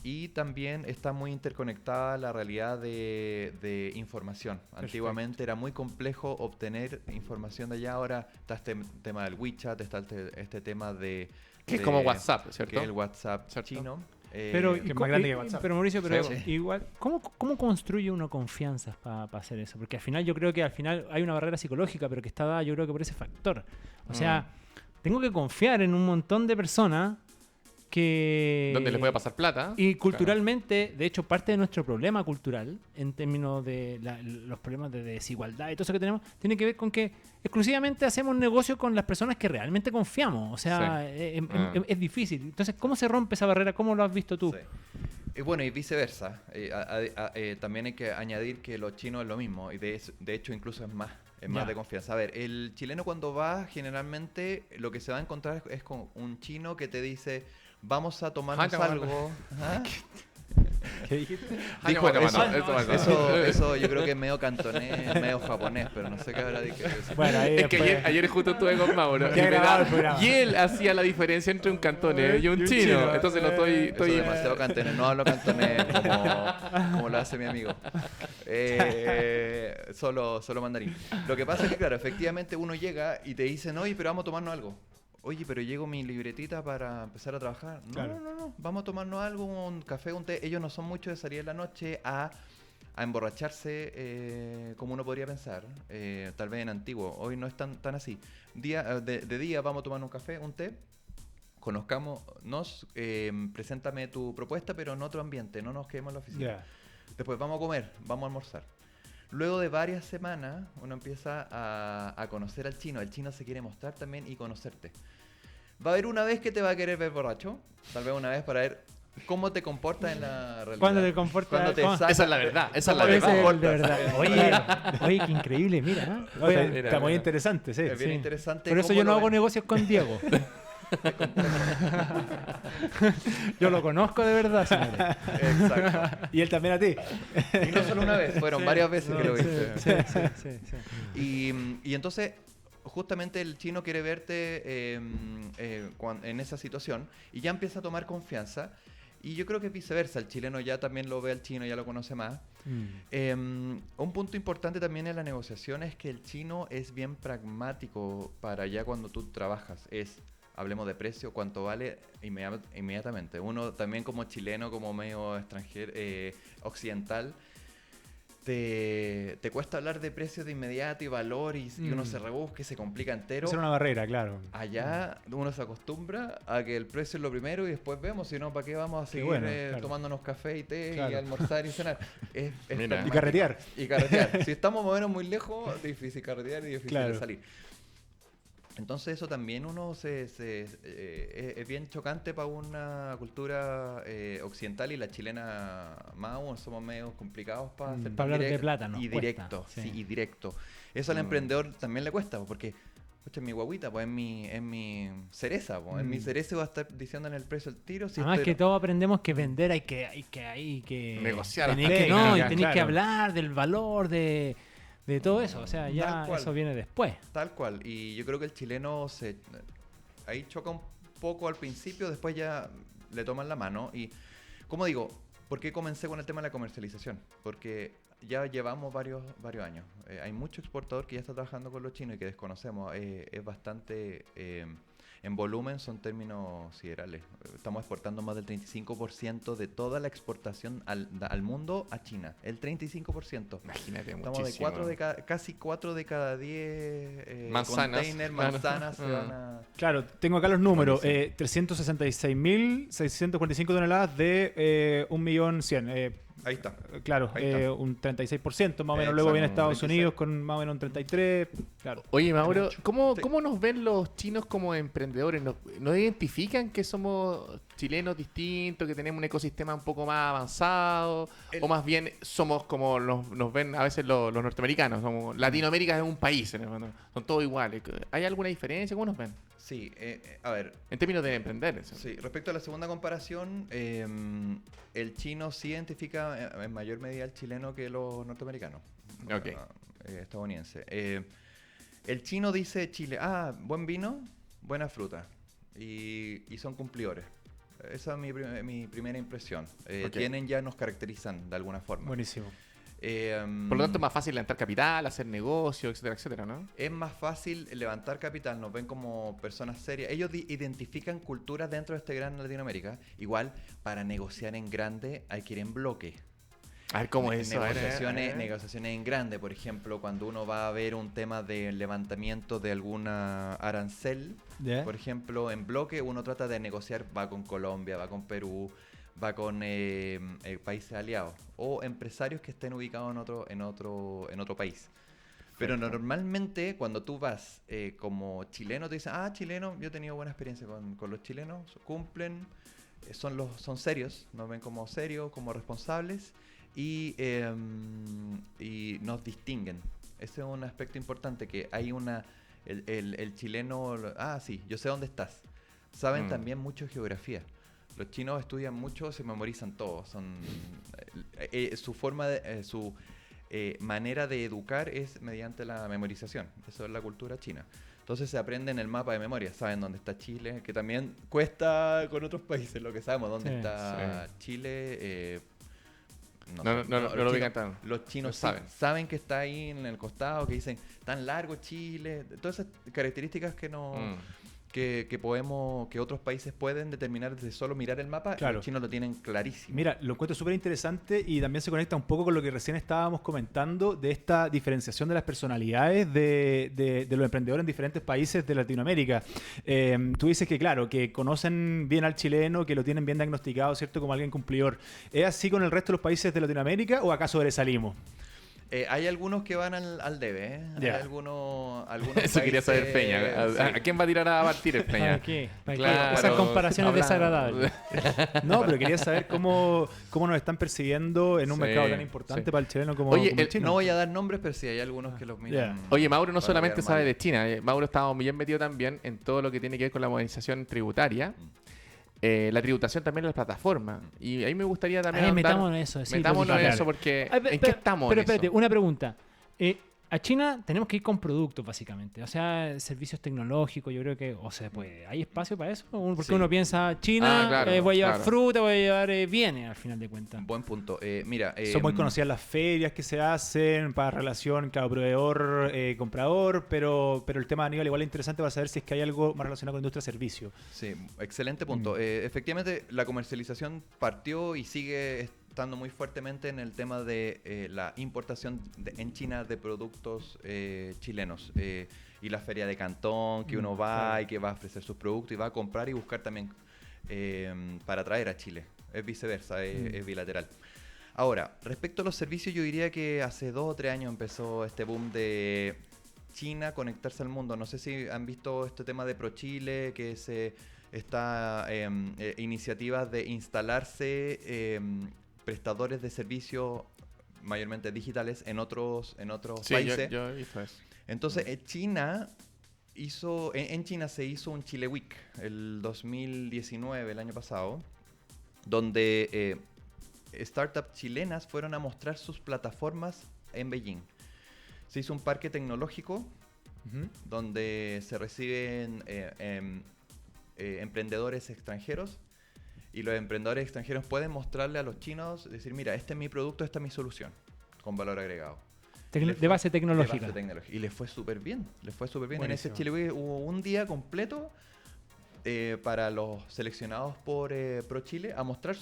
Y también está muy interconectada la realidad de información. Antiguamente era muy complejo obtener información de allá, ahora está este tema del WeChat, está este tema de... Que es de- como WhatsApp, ¿cierto? Que es el WhatsApp ¿Cierto? chino. Pero, que es más grande que WhatsApp. pero Mauricio, pero Sí. igual, ¿cómo construye uno confianza para hacer eso? Porque al final yo creo que al final hay una barrera psicológica, pero que está dada yo creo que por ese factor. O sea, tengo que confiar en un montón de personas que... Donde les puede pasar plata. Y culturalmente, de hecho, parte de nuestro problema cultural, en términos de los problemas de desigualdad y todo eso que tenemos, tiene que ver con que exclusivamente hacemos negocio con las personas que realmente confiamos. O sea, Sí. es difícil. Entonces, ¿cómo se rompe esa barrera? ¿Cómo lo has visto tú? Sí. Y bueno, y viceversa. También hay que añadir que los chinos es lo mismo. Y de hecho, incluso es más Ya. de confianza. A ver, el chileno cuando va, generalmente lo que se va a encontrar es con un chino que te dice, vamos a tomarnos algo. ¿Ah? ¿Qué dijiste? Dijo bueno, eso, bueno, eso yo creo que es medio cantonés, medio japonés, pero no sé qué habrá dicho eso. Bueno, ahí Es que después- ayer justo estuve con Mauro. Qué y, me grabado el programa. y él hacía la diferencia entre un cantonés y un chino. Entonces lo Eso estoy es demasiado cantonés, no hablo cantonés como lo hace mi amigo. Solo mandarín. Lo que pasa es que, claro, efectivamente uno llega y te dicen, oye, pero vamos a tomarnos algo. Oye, pero llego mi libretita para empezar a trabajar. No, Claro. no, vamos a tomarnos algo, un café, un té. Ellos no son muchos de salir en la noche a emborracharse como uno podría pensar, tal vez en antiguo. Hoy no es tan así. De día vamos a tomar un café, un té, conozcámonos, preséntame tu propuesta, pero en otro ambiente, no nos quedemos en la oficina. Ya. Después vamos a comer, vamos a almorzar. Luego de varias semanas, uno empieza a conocer al chino. El chino se quiere mostrar también y conocerte. Va a haber una vez que te va a querer ver borracho, tal vez una vez para ver cómo te comportas en la realidad. ¿Cuándo te comportas? Cuando te ¿Cómo? saca- Esa es la verdad, esa es la ¿Cómo te Ese es el verdad. de comportas? verdad. Oye, qué increíble, mira. ¿eh? Oye, Mira, está muy mira. interesante, sí. Es bien Sí. interesante. Por eso cómo yo no lo hago ven. negocios con Diego. Yo lo conozco de verdad, señores. Exacto. Y él también a ti. Y no solo una vez, fueron varias veces que lo viste. Sí. Y entonces, justamente el chino quiere verte en esa situación y ya empieza a tomar confianza. Y yo creo que viceversa, el chileno ya también lo ve al chino, ya lo conoce más. Un punto importante también en la negociación es que el chino es bien pragmático para ya cuando tú trabajas. Hablemos de precio, cuánto vale inmediatamente. Uno también como chileno, como medio extranjero, occidental, te cuesta hablar de precios de inmediato y valor y uno se rebusca y se complica entero. Esa era una barrera, claro. Allá uno se acostumbra a que el precio es lo primero y después vemos, si no, ¿para qué vamos a seguir claro. tomándonos café y té Claro. y almorzar y cenar? Es Mira. pragmático. Y carretear. Y carretear. Si estamos más o menos muy lejos, difícil carretear y difícil Claro. de salir. Entonces eso también uno es bien chocante para una cultura occidental y la chilena más aún somos medio complicados para ser Para hablar de plata nos y cuesta, directo, sí. sí, y directo. Eso al emprendedor también le cuesta, porque escucha, mi guaguita, pues es mi cereza, pues, en mi cereza va a estar diciendo en el precio el tiro. Si Además estoy- que todos aprendemos que vender hay que Negociar. tenéis hasta que, que no, y caiga, tenéis que claro. hablar del valor de todo eso. O sea, Tal ya cual. eso viene después. Tal cual. Y yo creo que el chileno ahí choca un poco al principio, después ya le toman la mano. Y, como digo, ¿por qué comencé con el tema de la comercialización? Porque ya llevamos varios años. Hay mucho exportador que ya está trabajando con los chinos y que desconocemos. Es bastante... en volumen son términos siderales. Estamos exportando más del 35% de toda la exportación al mundo a China. El 35%. Imagínate, Estamos muchísimo. casi 4 de cada 10 Manzanas. containers, Claro. manzanas se van a... Claro, tengo acá los números. Buenísimo. 366.645 toneladas de 1.100.000. Ahí está. Claro, Ahí está. un 36% más o menos. Luego viene Exacto, Estados 26. Unidos con más o menos un 33%. Claro. Oye, Mauro, ¿cómo Sí. nos ven los chinos como emprendedores? ¿Nos identifican que somos chilenos distintos, que tenemos un ecosistema un poco más avanzado? ¿O más bien somos como nos ven a veces los norteamericanos? Latinoamérica es un país, en el fondo. Son todos iguales. ¿Hay alguna diferencia? ¿Cómo nos ven? Sí, a ver, En términos de emprender. Eso. sí, respecto a la segunda comparación, el chino sí identifica en mayor medida al chileno que los norteamericanos. Ok. Estadounidenses. El chino dice Chile, buen vino, buena fruta. Y son cumplidores. Esa es mi primera impresión. Ok. Nos caracterizan de alguna forma. Buenísimo. Por lo tanto, es más fácil levantar capital, hacer negocio, etcétera, etcétera, ¿no? Es más fácil levantar capital, nos ven como personas serias. Ellos identifican culturas dentro de este gran Latinoamérica. Igual, para negociar en grande hay que ir en bloque. A ver cómo es eso. a ver, Negociaciones en grande, por ejemplo, cuando uno va a ver un tema de levantamiento de alguna arancel, ¿Ya? por ejemplo, en bloque uno trata de negociar, va con Colombia, va con Perú, va con países aliados o empresarios que estén ubicados en otro país. Pero normalmente cuando tú vas como chileno, te dicen, chileno, yo he tenido buena experiencia con los chilenos, cumplen, son serios, nos ven como serios, como responsables y nos distinguen. Ese es un aspecto importante, que hay el chileno, sí, yo sé dónde estás. Saben también mucho geografía. Los chinos estudian mucho, se memorizan todo. Su forma su manera de educar es mediante la memorización. Eso es la cultura china. Entonces se aprenden el mapa de memoria. Saben dónde está Chile, que también cuesta con otros países lo que sabemos. Dónde Sí, está Chile. No sé. lo Los ubican chinos- tan- Los chinos lo saben. saben que está ahí en el costado, que dicen tan largo Chile. Todas esas características que no... que otros países pueden determinar desde solo mirar el mapa, Claro. los chinos lo tienen clarísimo. Mira, lo encuentro súper interesante y también se conecta un poco con lo que recién estábamos comentando de esta diferenciación de las personalidades de los emprendedores en diferentes países de Latinoamérica. Tú dices que, claro, que conocen bien al chileno, que lo tienen bien diagnosticado, ¿cierto? Como alguien cumplidor. ¿Es así con el resto de los países de Latinoamérica o acaso sobresalimos? Hay algunos que van al debe, ¿eh? Ya. Hay algunos Eso quería saber países- Peña. ¿A quién va a tirar a partir el Peña? ¿Para qué? ¿Para qué? Claro. Esas comparaciones Habla- desagradables. No, pero quería saber cómo nos están persiguiendo en un Sí, mercado tan importante sí. para el chileno como, Oye, como el el- chino. No voy a dar nombres, pero sí hay algunos que los miran. Oye, Mauro no para solamente quedar sabe mal. de China, Mauro estaba bien metido también en todo lo que tiene que ver con la modernización tributaria. La tributación también en las plataformas. Y ahí me gustaría también ahondar- Metámonos en eso. Sí, metámonos en porque- eso porque Ay, ¿en qué estamos Pero en eso? espérate, una pregunta. A China tenemos que ir con productos, básicamente. O sea, servicios tecnológicos, yo creo que, o sea, pues, ¿hay espacio para eso? Porque Sí. uno piensa, China, claro, voy a llevar claro. fruta, voy a llevar bienes, al final de cuentas. Buen punto. Mira, Son muy conocidas las ferias que se hacen para relación, claro, proveedor, comprador, pero el tema de Aníbal igual es interesante para saber si es que hay algo más relacionado con industria de servicio. Sí, excelente punto. Efectivamente, la comercialización partió y sigue estando muy fuertemente en el tema de la importación en China de productos chilenos. Y la feria de Cantón, que uno va claro. y que va a ofrecer sus productos y va a comprar y buscar también para traer a Chile. Es viceversa, es bilateral. Ahora, respecto a los servicios, yo diría que hace 2 o 3 años empezó este boom de China conectarse al mundo. No sé si han visto este tema de ProChile, que se está iniciativas de instalarse prestadores de servicios mayormente digitales en otros Sí, países. yo he visto eso. Entonces, China en China se hizo un Chile Week el 2019, el año pasado, donde startups chilenas fueron a mostrar sus plataformas en Beijing. Se hizo un parque tecnológico donde se reciben emprendedores extranjeros y los emprendedores extranjeros pueden mostrarle a los chinos, decir, mira, este es mi producto, esta es mi solución, con valor agregado. De base tecnológica. De base tecnológica. Y les fue súper bien, les fue súper bien. En ese Buenísimo. Chile Week hubo un día completo para los seleccionados por ProChile a mostrar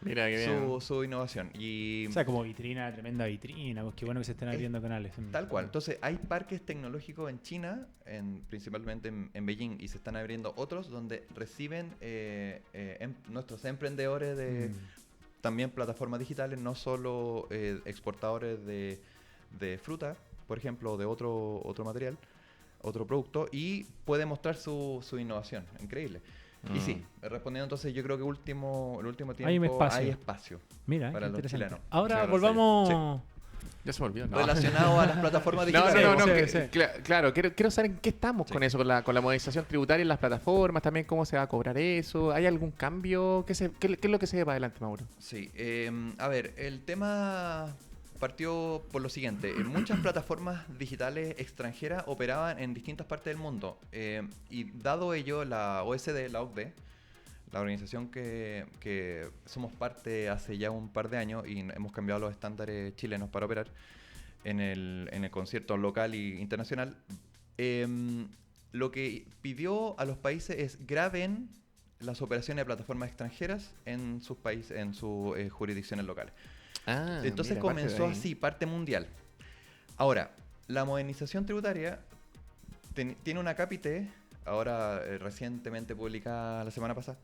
Mira, qué bien. su innovación. Y O sea, como vitrina, tremenda vitrina, pues qué bueno que se estén abriendo canales. tal cual. Entonces, hay parques tecnológicos en China, principalmente en Beijing, y se están abriendo otros donde reciben nuestros emprendedores de también plataformas digitales, no solo exportadores de fruta, por ejemplo, o de otro material, otro producto, y puede mostrar su innovación. Increíble. Y sí, respondiendo entonces, yo creo que el último tiempo Hay espacio. hay espacio Mira, para qué los interesante. chilenos. Ahora Claro, volvamos... Ya se me olvidó. No. relacionado a las plataformas No, digitales. no, no, Sí, sí. claro, quiero saber en qué estamos Sí. con eso, con la modernización tributaria en las plataformas, también cómo se va a cobrar eso. ¿Hay algún cambio? ¿Qué es lo que se ve para adelante, Mauro? Sí, a ver, el tema partió por lo siguiente. Muchas plataformas digitales extranjeras operaban en distintas partes del mundo. Y dado ello, la OSD, la OCDE, la organización que somos parte hace ya un par de años y hemos cambiado los estándares chilenos para operar en el concierto local e internacional, lo que pidió a los países es graben las operaciones de plataformas extranjeras en sus países, en sus jurisdicciones locales. Entonces comenzó así, parte mundial. Ahora, la modernización tributaria tiene una cápite, ahora recientemente publicada la semana pasada,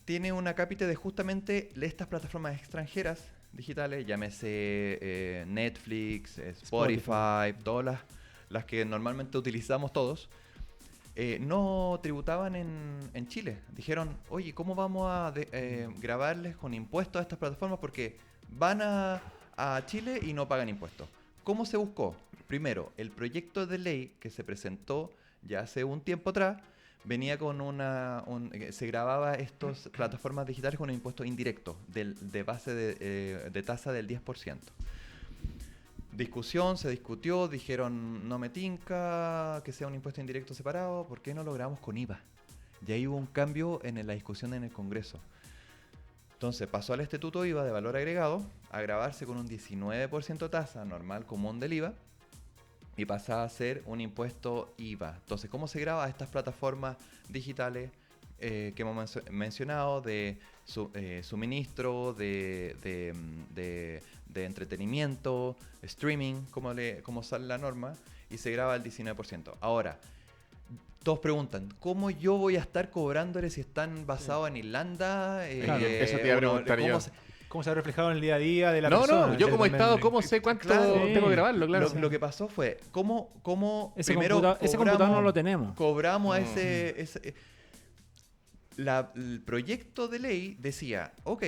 tiene una cápite de justamente estas plataformas extranjeras digitales, llámese Netflix, Spotify, todas las que normalmente utilizamos todos, no tributaban en Chile. Dijeron, oye, ¿cómo vamos a grabarles con impuestos a estas plataformas? Porque van a Chile y no pagan impuestos. ¿Cómo se buscó? Primero, el proyecto de ley que se presentó ya hace un tiempo atrás venía con se grababa estas plataformas digitales con un impuesto indirecto de base de tasa del 10%. Discusión, se discutió, dijeron no me tinca que sea un impuesto indirecto separado, ¿por qué no lo grabamos con IVA? Y ahí hubo un cambio en la discusión en el Congreso. Entonces pasó al Estatuto IVA de valor agregado a grabarse con un 19% tasa normal común del IVA y pasaba a ser un impuesto IVA. Entonces, ¿cómo se graba estas plataformas digitales que hemos mencionado de suministro, de entretenimiento, streaming, como sale la norma, y se graba al 19%? Ahora, todos preguntan, ¿cómo yo voy a estar cobrándoles si están basados en Irlanda? Claro, eso te iba a preguntar yo. cómo se ha reflejado en el día a día de la No, persona. no, yo como También- Estado, ¿cómo sé cuánto Claro. tengo que grabarlo? Claro. Lo que pasó fue, ¿cómo Ese primero ese computador no lo tenemos. cobramos a el proyecto de ley decía, ok,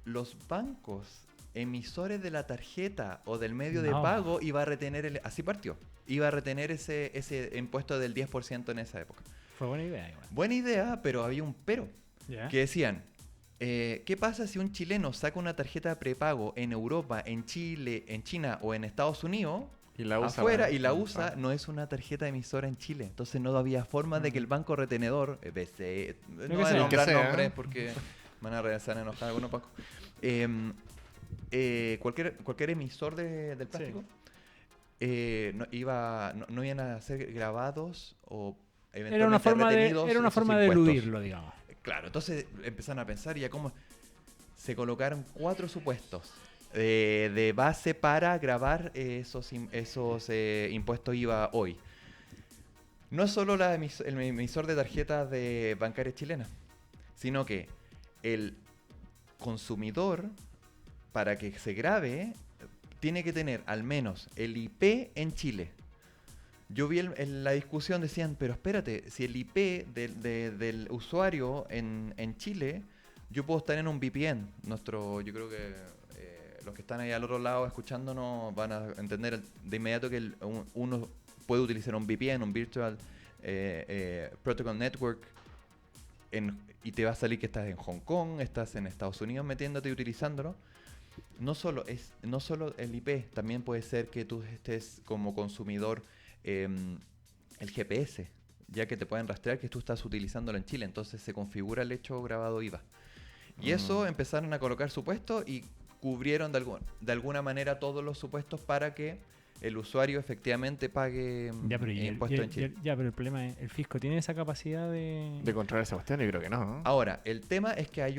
los bancos emisores de la tarjeta o del medio de No. pago iba a retener, así partió, iba a retener ese impuesto del 10% en esa época. Fue buena idea igual. Buena idea, pero había un pero, ¿Ya? que decían, ¿qué pasa si un chileno saca una tarjeta prepago en Europa, en Chile, en China o en Estados Unidos? Y la usa Afuera para- y la usa, no es una tarjeta emisora en Chile. Entonces no había forma de que el banco retenedor, BCE, no que voy a sea. nombrar Que sea. nombres porque van a regresar enojados algunos pacos. Cualquier emisor del plástico no iban a ser grabados o eventualmente retenidos Era una esos forma de impuestos. eludirlo, digamos. Claro, entonces empezaron a pensar ya cómo se colocaron 4 supuestos de base para grabar esos impuestos IVA hoy. No es solo el emisor de tarjetas de bancarias chilenas, sino que el consumidor, para que se grabe, tiene que tener al menos el IP en Chile. Yo vi en la discusión, decían, pero espérate, si el IP del usuario en Chile, yo puedo estar en un VPN. Yo creo que los que están ahí al otro lado escuchándonos van a entender de inmediato que uno puede utilizar un VPN, un Virtual Protocol Network, y te va a salir que estás en Hong Kong, estás en Estados Unidos metiéndote y utilizándolo. No solo el IP, también puede ser que tú estés como consumidor el GPS, ya que te pueden rastrear que tú estás utilizándolo en Chile, entonces se configura el hecho grabado IVA. Y eso empezaron a colocar supuestos y cubrieron de alguna manera todos los supuestos para que el usuario efectivamente pague Ya, pero, impuestos en Chile. pero el problema es, ¿el fisco tiene esa capacidad de...? De controlar esa cuestión, yo creo que no. Ahora, el tema es que hay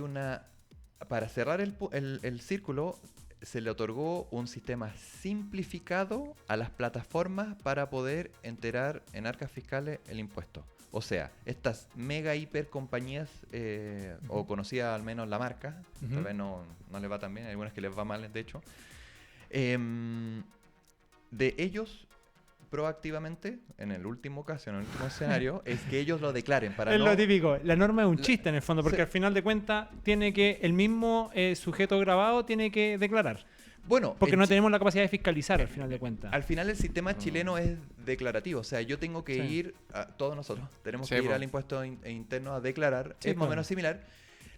para cerrar el círculo, se le otorgó un sistema simplificado a las plataformas para poder enterar en arcas fiscales el impuesto. O sea, estas mega hiper compañías, o conocida al menos la marca, tal vez no les va tan bien, hay algunas que les va mal, de hecho, de ellos proactivamente, en el último caso, en el último escenario, es que ellos lo declaren para Es no... lo típico. La norma es un chiste en el fondo, porque Sí. al final de cuentas tiene que el mismo sujeto grabado tiene que declarar. Bueno, Porque en no Chi- tenemos la capacidad de fiscalizar al final de cuentas. Al final el sistema chileno es declarativo, o sea, yo tengo que Sí. ir, todos nosotros, tenemos Sí, que ir po. al impuesto interno a declarar, Sí, es más o po. menos similar.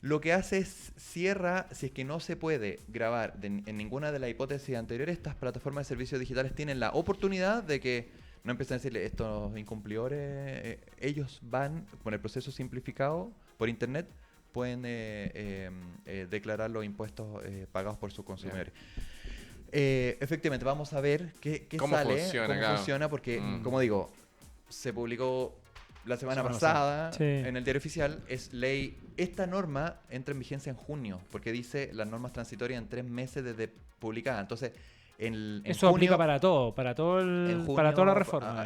Lo que hace es cierra, si es que no se puede grabar en ninguna de las hipótesis anteriores, estas plataformas de servicios digitales tienen la oportunidad de que no empiecen a decirle estos incumplidores, ellos van con el proceso simplificado por internet, pueden declarar los impuestos pagados por sus consumidores. Efectivamente, vamos a ver qué ¿Cómo sale, funciona, cómo claro? funciona, porque, como digo, se publicó la semana Semana pasada pasada. Sí. en el diario oficial. Es ley. Esta norma entra en vigencia en junio, porque dice las normas transitorias en 3 meses desde publicada. Entonces, en Eso junio, aplica para todo, para todo en junio, para toda la reforma.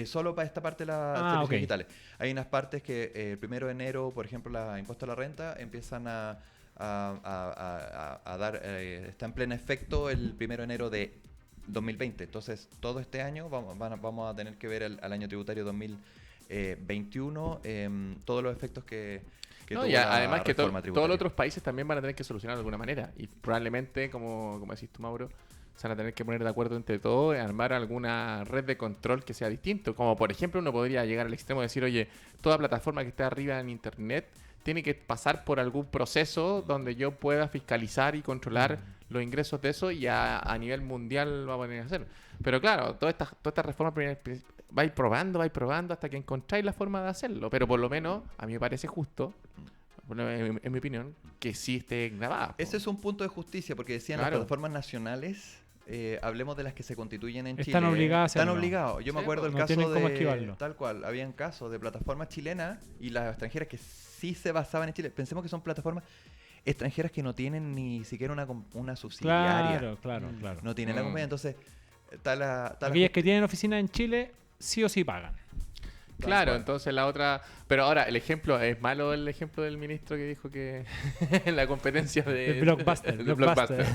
solo para esta parte de los Ah, servicios ok. digitales. Hay unas partes que el 1 de enero, por ejemplo, la impuesto a la renta, empiezan a dar, está en pleno efecto el 1 de enero de 2020. Entonces, todo este año vamos a tener que ver al año tributario 2021 todos los efectos que No, tuvo y la además que reforma todos tributaria. los otros países también van a tener que solucionar de alguna manera. Y probablemente, como decís tú, Mauro, se van a tener que poner de acuerdo entre todos y armar alguna red de control que sea distinto. Como por ejemplo, uno podría llegar al extremo de decir, oye, toda plataforma que esté arriba en internet tiene que pasar por algún proceso donde yo pueda fiscalizar y controlar los ingresos de eso, y a nivel mundial lo va a poder hacer. Pero claro, toda esta reforma va a ir probando hasta que encontráis la forma de hacerlo. Pero por lo menos, a mí me parece justo, en mi opinión, que sí esté grabada. Ese es un punto de justicia, porque decían Claro. las plataformas nacionales, hablemos de las que se constituyen en Están Chile. obligadas a Están hacerlo. obligados. Yo me Sí, acuerdo pues, el no caso tienen cómo de... esquivarlo. Tal cual, habían casos de plataformas chilenas y las extranjeras que sí se basaban en Chile. Pensemos que son plataformas extranjeras que no tienen ni siquiera una subsidiaria. Claro. No tienen la compañía, entonces está la Aquellas que tienen oficina en Chile, sí o sí pagan. Claro, entonces la otra... Pero ahora, el ejemplo, ¿es malo el ejemplo del ministro que dijo que la competencia de... El Blockbuster. de Blockbuster.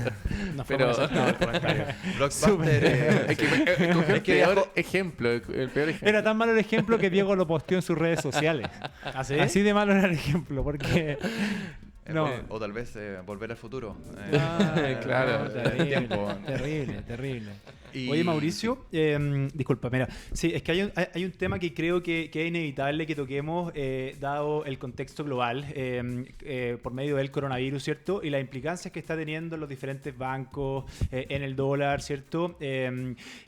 No fue Pero- muy acertado el comentario. Blockbuster. Es que escogió el Es que peor viajó- ejemplo. El peor ejemplo. Era tan malo el ejemplo que Diego lo posteó en sus redes sociales. ¿Así? Así de malo era el ejemplo, porque... No. O tal vez Volver al Futuro. Claro. El tiempo. Terrible. Y- Oye, Mauricio, disculpa, mira, sí, es que hay un tema que creo que es inevitable que toquemos, dado el contexto global, por medio del coronavirus, ¿cierto? Y las implicancias que está teniendo en los diferentes bancos, en el dólar, ¿cierto?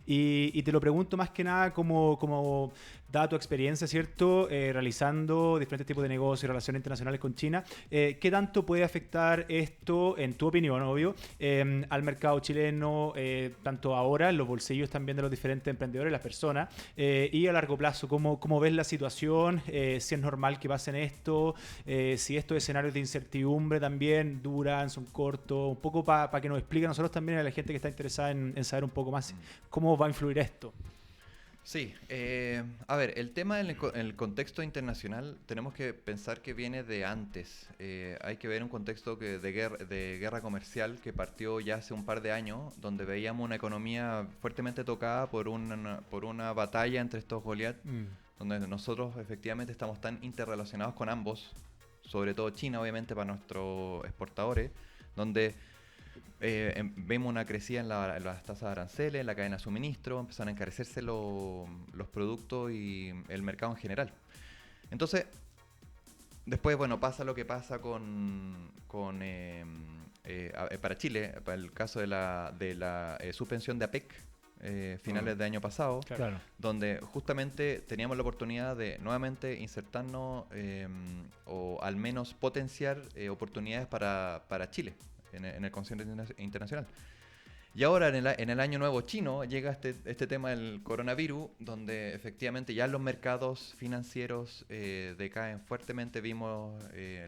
Y te lo pregunto más que nada como dada tu experiencia, ¿cierto? Realizando diferentes tipos de negocios y relaciones internacionales con China, ¿qué tanto puede afectar esto, en tu opinión, obvio, al mercado chileno, tanto ahora, en los bolsillos también de los diferentes emprendedores, las personas, y a largo plazo? ¿Cómo ves la situación? Si es normal que pasen esto, si estos escenarios de incertidumbre también duran, son cortos, un poco para que nos explique a nosotros también, a la gente que está interesada en saber un poco más cómo va a influir esto. Sí, a ver, el tema en el contexto internacional tenemos que pensar que viene de antes. Hay que ver un contexto de guerra comercial que partió ya hace un par de años, donde veíamos una economía fuertemente tocada por una batalla entre estos Goliat, donde nosotros efectivamente estamos tan interrelacionados con ambos, sobre todo China, obviamente, para nuestros exportadores, donde vemos una crecida en las tasas de aranceles, en la cadena de suministro, empezaron a encarecerse los productos y el mercado en general. Entonces, después, bueno, pasa lo que pasa para Chile, para el caso de la suspensión de APEC, finales de año pasado, Claro. donde justamente teníamos la oportunidad de nuevamente insertarnos o al menos potenciar oportunidades para Chile en el concierto internacional. Y ahora en el año nuevo chino llega este tema del coronavirus, donde efectivamente ya los mercados financieros decaen fuertemente. Vimos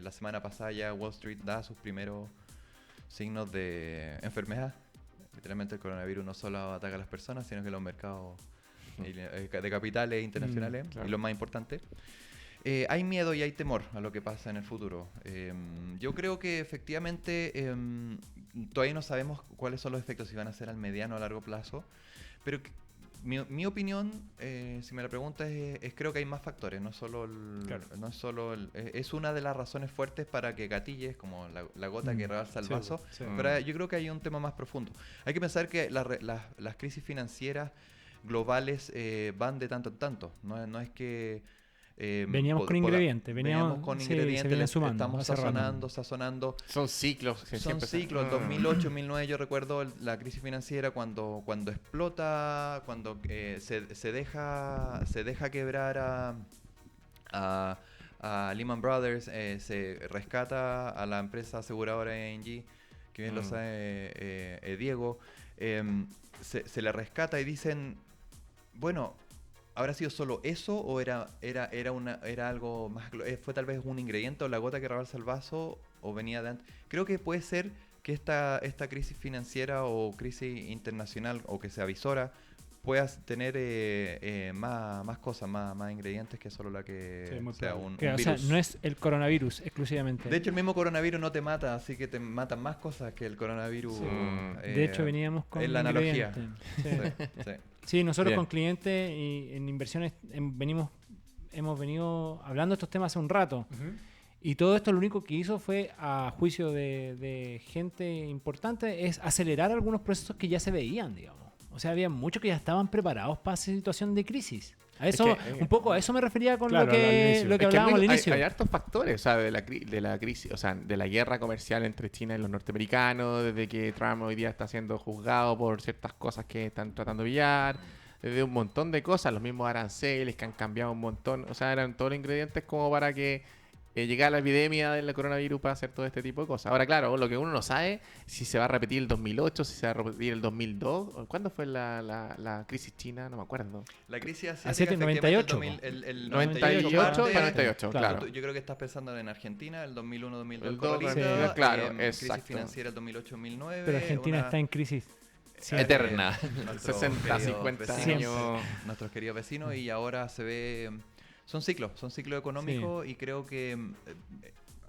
la semana pasada ya Wall Street da sus primeros signos de enfermedad. Literalmente el coronavirus no solo ataca a las personas, sino que los mercados de capitales internacionales, claro. y lo más importante. Hay miedo y hay temor a lo que pasa en el futuro. Yo creo que efectivamente todavía no sabemos cuáles son los efectos, si van a ser al mediano o a largo plazo, pero mi opinión, si me la preguntas, es creo que hay más factores, no solo no es solo es una de las razones fuertes para que gatilles, como la gota que rebalsa el vaso, sí. pero yo creo que hay un tema más profundo. Hay que pensar que las crisis financieras globales van de tanto en tanto, no es que Veníamos con ingredientes, veníamos con sí, se ingredientes, vienen sumando, estamos hace rato. sazonando. Son ciclos. Que Son siempre ciclos. En 2008, 2009 yo recuerdo la crisis financiera cuando explota, cuando se deja quebrar a Lehman Brothers, se rescata a la empresa aseguradora ING, que bien lo sabe Diego, se le rescata y dicen, bueno, ¿habrá sido solo eso o era algo más? ¿Fue tal vez un ingrediente o la gota que rebalsa el vaso o venía de antes? Creo que puede ser que esta crisis financiera o crisis internacional o que se avisora pueda tener más cosas, más ingredientes que solo la que Sí, muy sea probable. un Que, o virus. sea, no es el coronavirus exclusivamente. De hecho, el mismo coronavirus no te mata, así que te matan más cosas que el coronavirus. Sí. De hecho, veníamos con es la analogía. ingredientes. Sí. Sí. Sí, nosotros Bien. con clientes y en inversiones hemos venido hablando de estos temas hace un rato. Y todo esto lo único que hizo fue, a juicio de gente importante, es acelerar algunos procesos que ya se veían, digamos. O sea, había muchos que ya estaban preparados para esa situación de crisis. A eso, un poco a eso me refería con Claro, lo al que inicio. hablábamos al hay, inicio. hay hartos factores, o sea, de la crisis, o sea, de la guerra comercial entre China y los norteamericanos, desde que Trump hoy día está siendo juzgado por ciertas cosas que están tratando de pillar, desde un montón de cosas, los mismos aranceles que han cambiado un montón, o sea, eran todos los ingredientes como para que llegara la epidemia del coronavirus para hacer todo este tipo de cosas. Ahora, claro, lo que uno no sabe, si se va a repetir el 2008, si se va a repetir el 2002, ¿cuándo fue la crisis china? No me acuerdo. La crisis Asiática, asiática, 98, el 98 parte- para 98, claro. Yo creo que estás pensando en Argentina, el 2001-2002 El Corralito, sí, claro, crisis exacto. financiera el 2008-2009. Pero Argentina está en crisis. Eterna. Nuestros 60, queridos 50 vecinos, años. nuestros queridos vecinos, y ahora se ve, son ciclos económicos y creo que,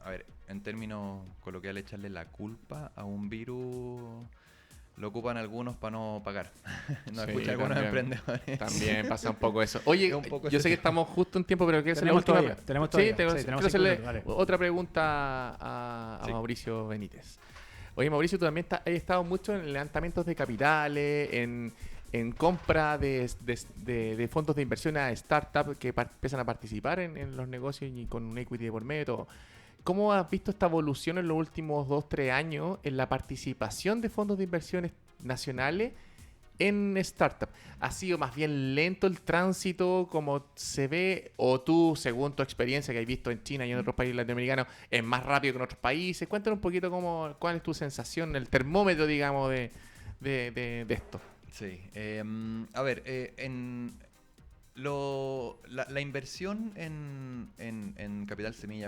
a ver, en términos coloquiales, echarle la culpa a un virus lo ocupan algunos para no pagar. No Sí, escucha algunos también. emprendedores. También pasa un poco eso. Oye, Es un poco yo ese sé que tema. estamos justo en tiempo, pero quiero hacerle Tenemos última todavía, tenemos todavía. Sí, tenemos, Sí, tenemos quiero hacerle 5 minutos, otra pregunta a Sí. Mauricio Benítez. Oye, Mauricio, tú también has estado mucho en levantamientos de capitales, en compra de fondos de inversión a startups que empiezan a participar en los negocios y con un equity de por medio. Todo. ¿Cómo has visto esta evolución en los últimos 2-3 años en la participación de fondos de inversiones nacionales en startups? ¿Ha sido más bien lento el tránsito como se ve? ¿O tú, según tu experiencia que has visto en China y en otros países latinoamericanos, es más rápido que en otros países? Cuéntanos un poquito cuál es tu sensación, el termómetro, digamos, de esto. Sí. A ver, la inversión en capital semilla,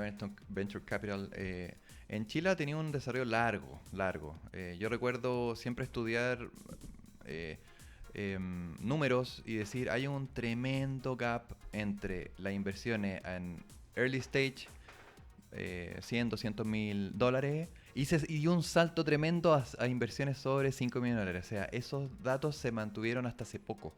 venture capital, en Chile ha tenido un desarrollo largo. Yo recuerdo siempre estudiar números y decir, hay un tremendo gap entre las inversiones en early stage, 100, 200 mil dólares, y un salto tremendo a inversiones sobre 5 millones de dólares. O sea, esos datos se mantuvieron hasta hace poco.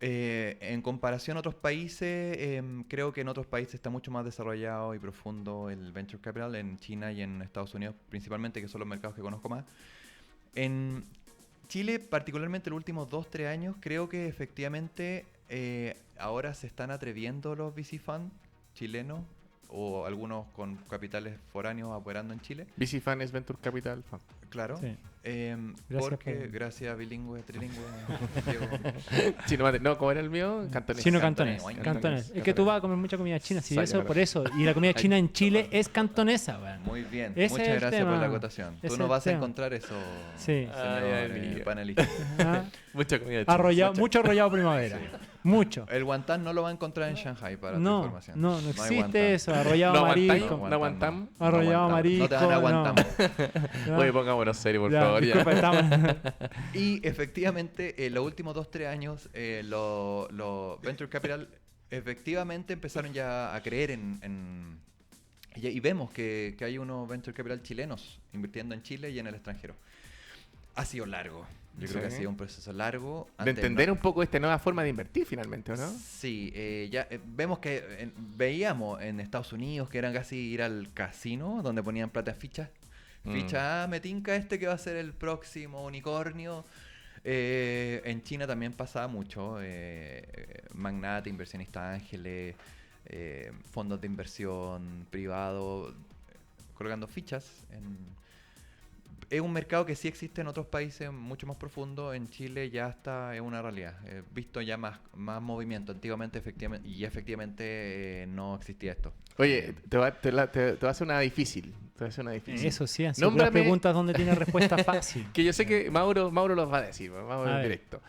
En comparación a otros países, creo que en otros países está mucho más desarrollado y profundo el venture capital, en China y en Estados Unidos principalmente, que son los mercados que conozco más. En Chile, particularmente los últimos 2-3 años, creo que efectivamente ahora se están atreviendo los VC funds chilenos o algunos con capitales foráneos operando en Chile. VC Fan es Venture Capital Fund. Claro. Sí. Gracias porque, gracias bilingüe, trilingüe, Diego. Chino mate. No, ¿cómo era el mío? Cantonés. Chino Cantonés, cantonés. cantonés. Cantonés. Es que tú vas a comer mucha comida china, sí, Saca, eso, claro. por eso. Y la comida china en Chile es cantonesa, weón. Muy bien, Ese es muchas el gracias por tema. la acotación. Ese Tú es no el vas a tema. encontrar eso, Sí. señor Ay, amigo. panelista. Ah, Mucha comida china. arrollado, Mucha- mucho arrollado primavera. Mucho. El guantán no lo va a encontrar en Shanghai, para tu No, información. no hay existe guantán. eso. Arrollado No aguantáis, marisco. no aguantamos. Arrollado aguantamos. No te van a marisco, aguantar. no. Oye, pongámonos serio, por Ya, favor. ya. disculpa, estamos- Y efectivamente, en los últimos 2-3 años, los Venture Capital efectivamente empezaron ya a creer y vemos que hay unos Venture Capital chilenos invirtiendo en Chile y en el extranjero. Ha sido largo. Yo creo que ha Sí. sido un proceso largo. De Antes entender no- un poco esta nueva forma de invertir finalmente, ¿o no? Sí, ya vemos que veíamos en Estados Unidos que eran casi ir al casino donde ponían plata en fichas. Ficha, me tinca este que va a ser el próximo unicornio. En China también pasaba mucho. Magnate, inversionistas ángeles, fondos de inversión privados, colocando fichas. Es un mercado que sí existe en otros países mucho más profundo. En Chile ya está, es una realidad. He visto ya más movimiento. Antiguamente efectivamente no existía esto. Oye, te voy a hacer una difícil. Te voy a hacer una difícil. Eso sí, han sido Nómbrame- puras preguntas donde tiene respuesta fácil. Que yo sé que Mauro los va a decir. Vamos A en ver. directo.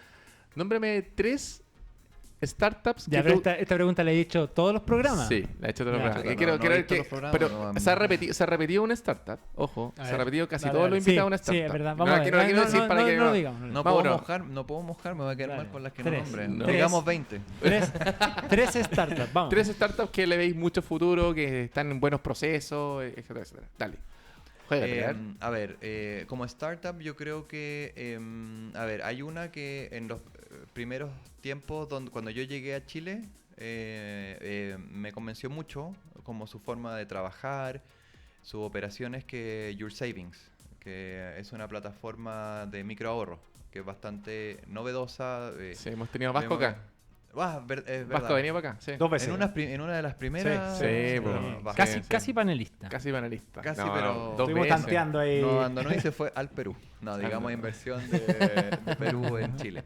Nómbrame 3 startups Ya, que pero tú... esta pregunta la he hecho todos los programas. Sí, la he hecho todo el Ya. programa. Chuta, Quiero no he ver visto que... los programas, Pero no, se ha repetido una startup. Ojo, A se ha ver, repetido casi dale, todos dale. los invitados a Sí, una startup. sí, es verdad. No Vamos a la ver. quiero- la quiero decir para que... no lo digamos. No Mauro. puedo mojar, me voy a quedar Dale. mal con las que no Tres. nombre. No. Digamos 20. Tres startups, vamos. 3 startups que le veis mucho futuro, que están en buenos procesos, etcétera, etcétera. Dale. Juega, pelear. A ver, como startup yo creo que, a ver, hay una que en los primeros tiempos, cuando yo llegué a Chile, me convenció mucho como su forma de trabajar, sus operaciones, que Your Savings, que es una plataforma de microahorro, que es bastante novedosa. Sí, hemos tenido a Vasco acá. Es Vasco verdad. ha venido para acá, sí. Dos veces. En una de las primeras. Sí, sí, pues, Vasco. Casi, sí. casi panelista. Casi panelista. Casi, pero dos Estuvimos veces. tanteando ahí. No, cuando no hice fue al Perú. No, digamos inversión de Perú en Chile.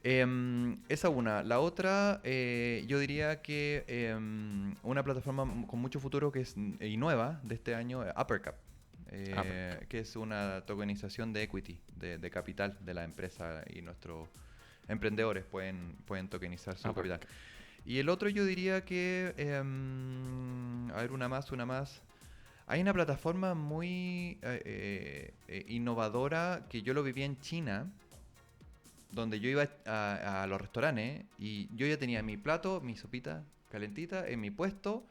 Esa una. La otra, yo diría que una plataforma con mucho futuro que es y nueva de este año, Uppercap. Que es una tokenización de equity, de capital de la empresa, y nuestros emprendedores pueden tokenizar su capital. Y el otro yo diría que, a ver, una más. Hay una plataforma muy innovadora que yo lo viví en China, donde yo iba a los restaurantes y yo ya tenía mi plato, mi sopita calentita en mi puesto,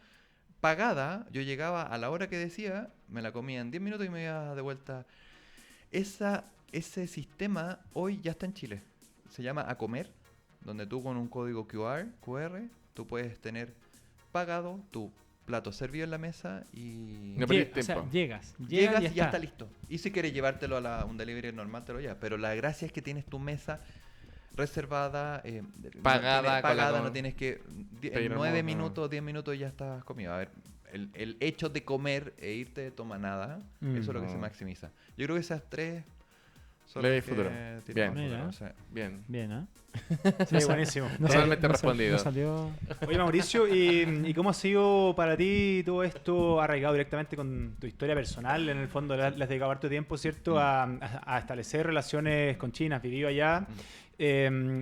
pagada. Yo llegaba a la hora que decía, me la comía en 10 minutos y me iba de vuelta. Ese sistema hoy ya está en Chile. Se llama A Comer, donde tú con un código QR, tú puedes tener pagado tu plato servido en la mesa y No perdís O sea, tiempo. llegas y ya está. está listo. Y si quieres llevártelo a un delivery normal, te lo llevas. Pero la gracia es que tienes tu mesa reservada, Pagada, no tienes que... En pedir 9 almuerzo. minutos, 10 minutos ya estás comido. A ver, el hecho de comer e irte toma nada, eso es lo que se maximiza. Yo creo que esas tres son Le las doy que futuro. tienen Bien. más futuro, Mira. o sea, Bien. Bien, ¿ah? Sí, buenísimo. Totalmente respondido. No salió... Oye, Mauricio, ¿y cómo ha sido para ti todo esto arraigado directamente con tu historia personal? En el fondo, le has dedicado harto tiempo, ¿cierto?, a establecer relaciones con China, has vivido allá.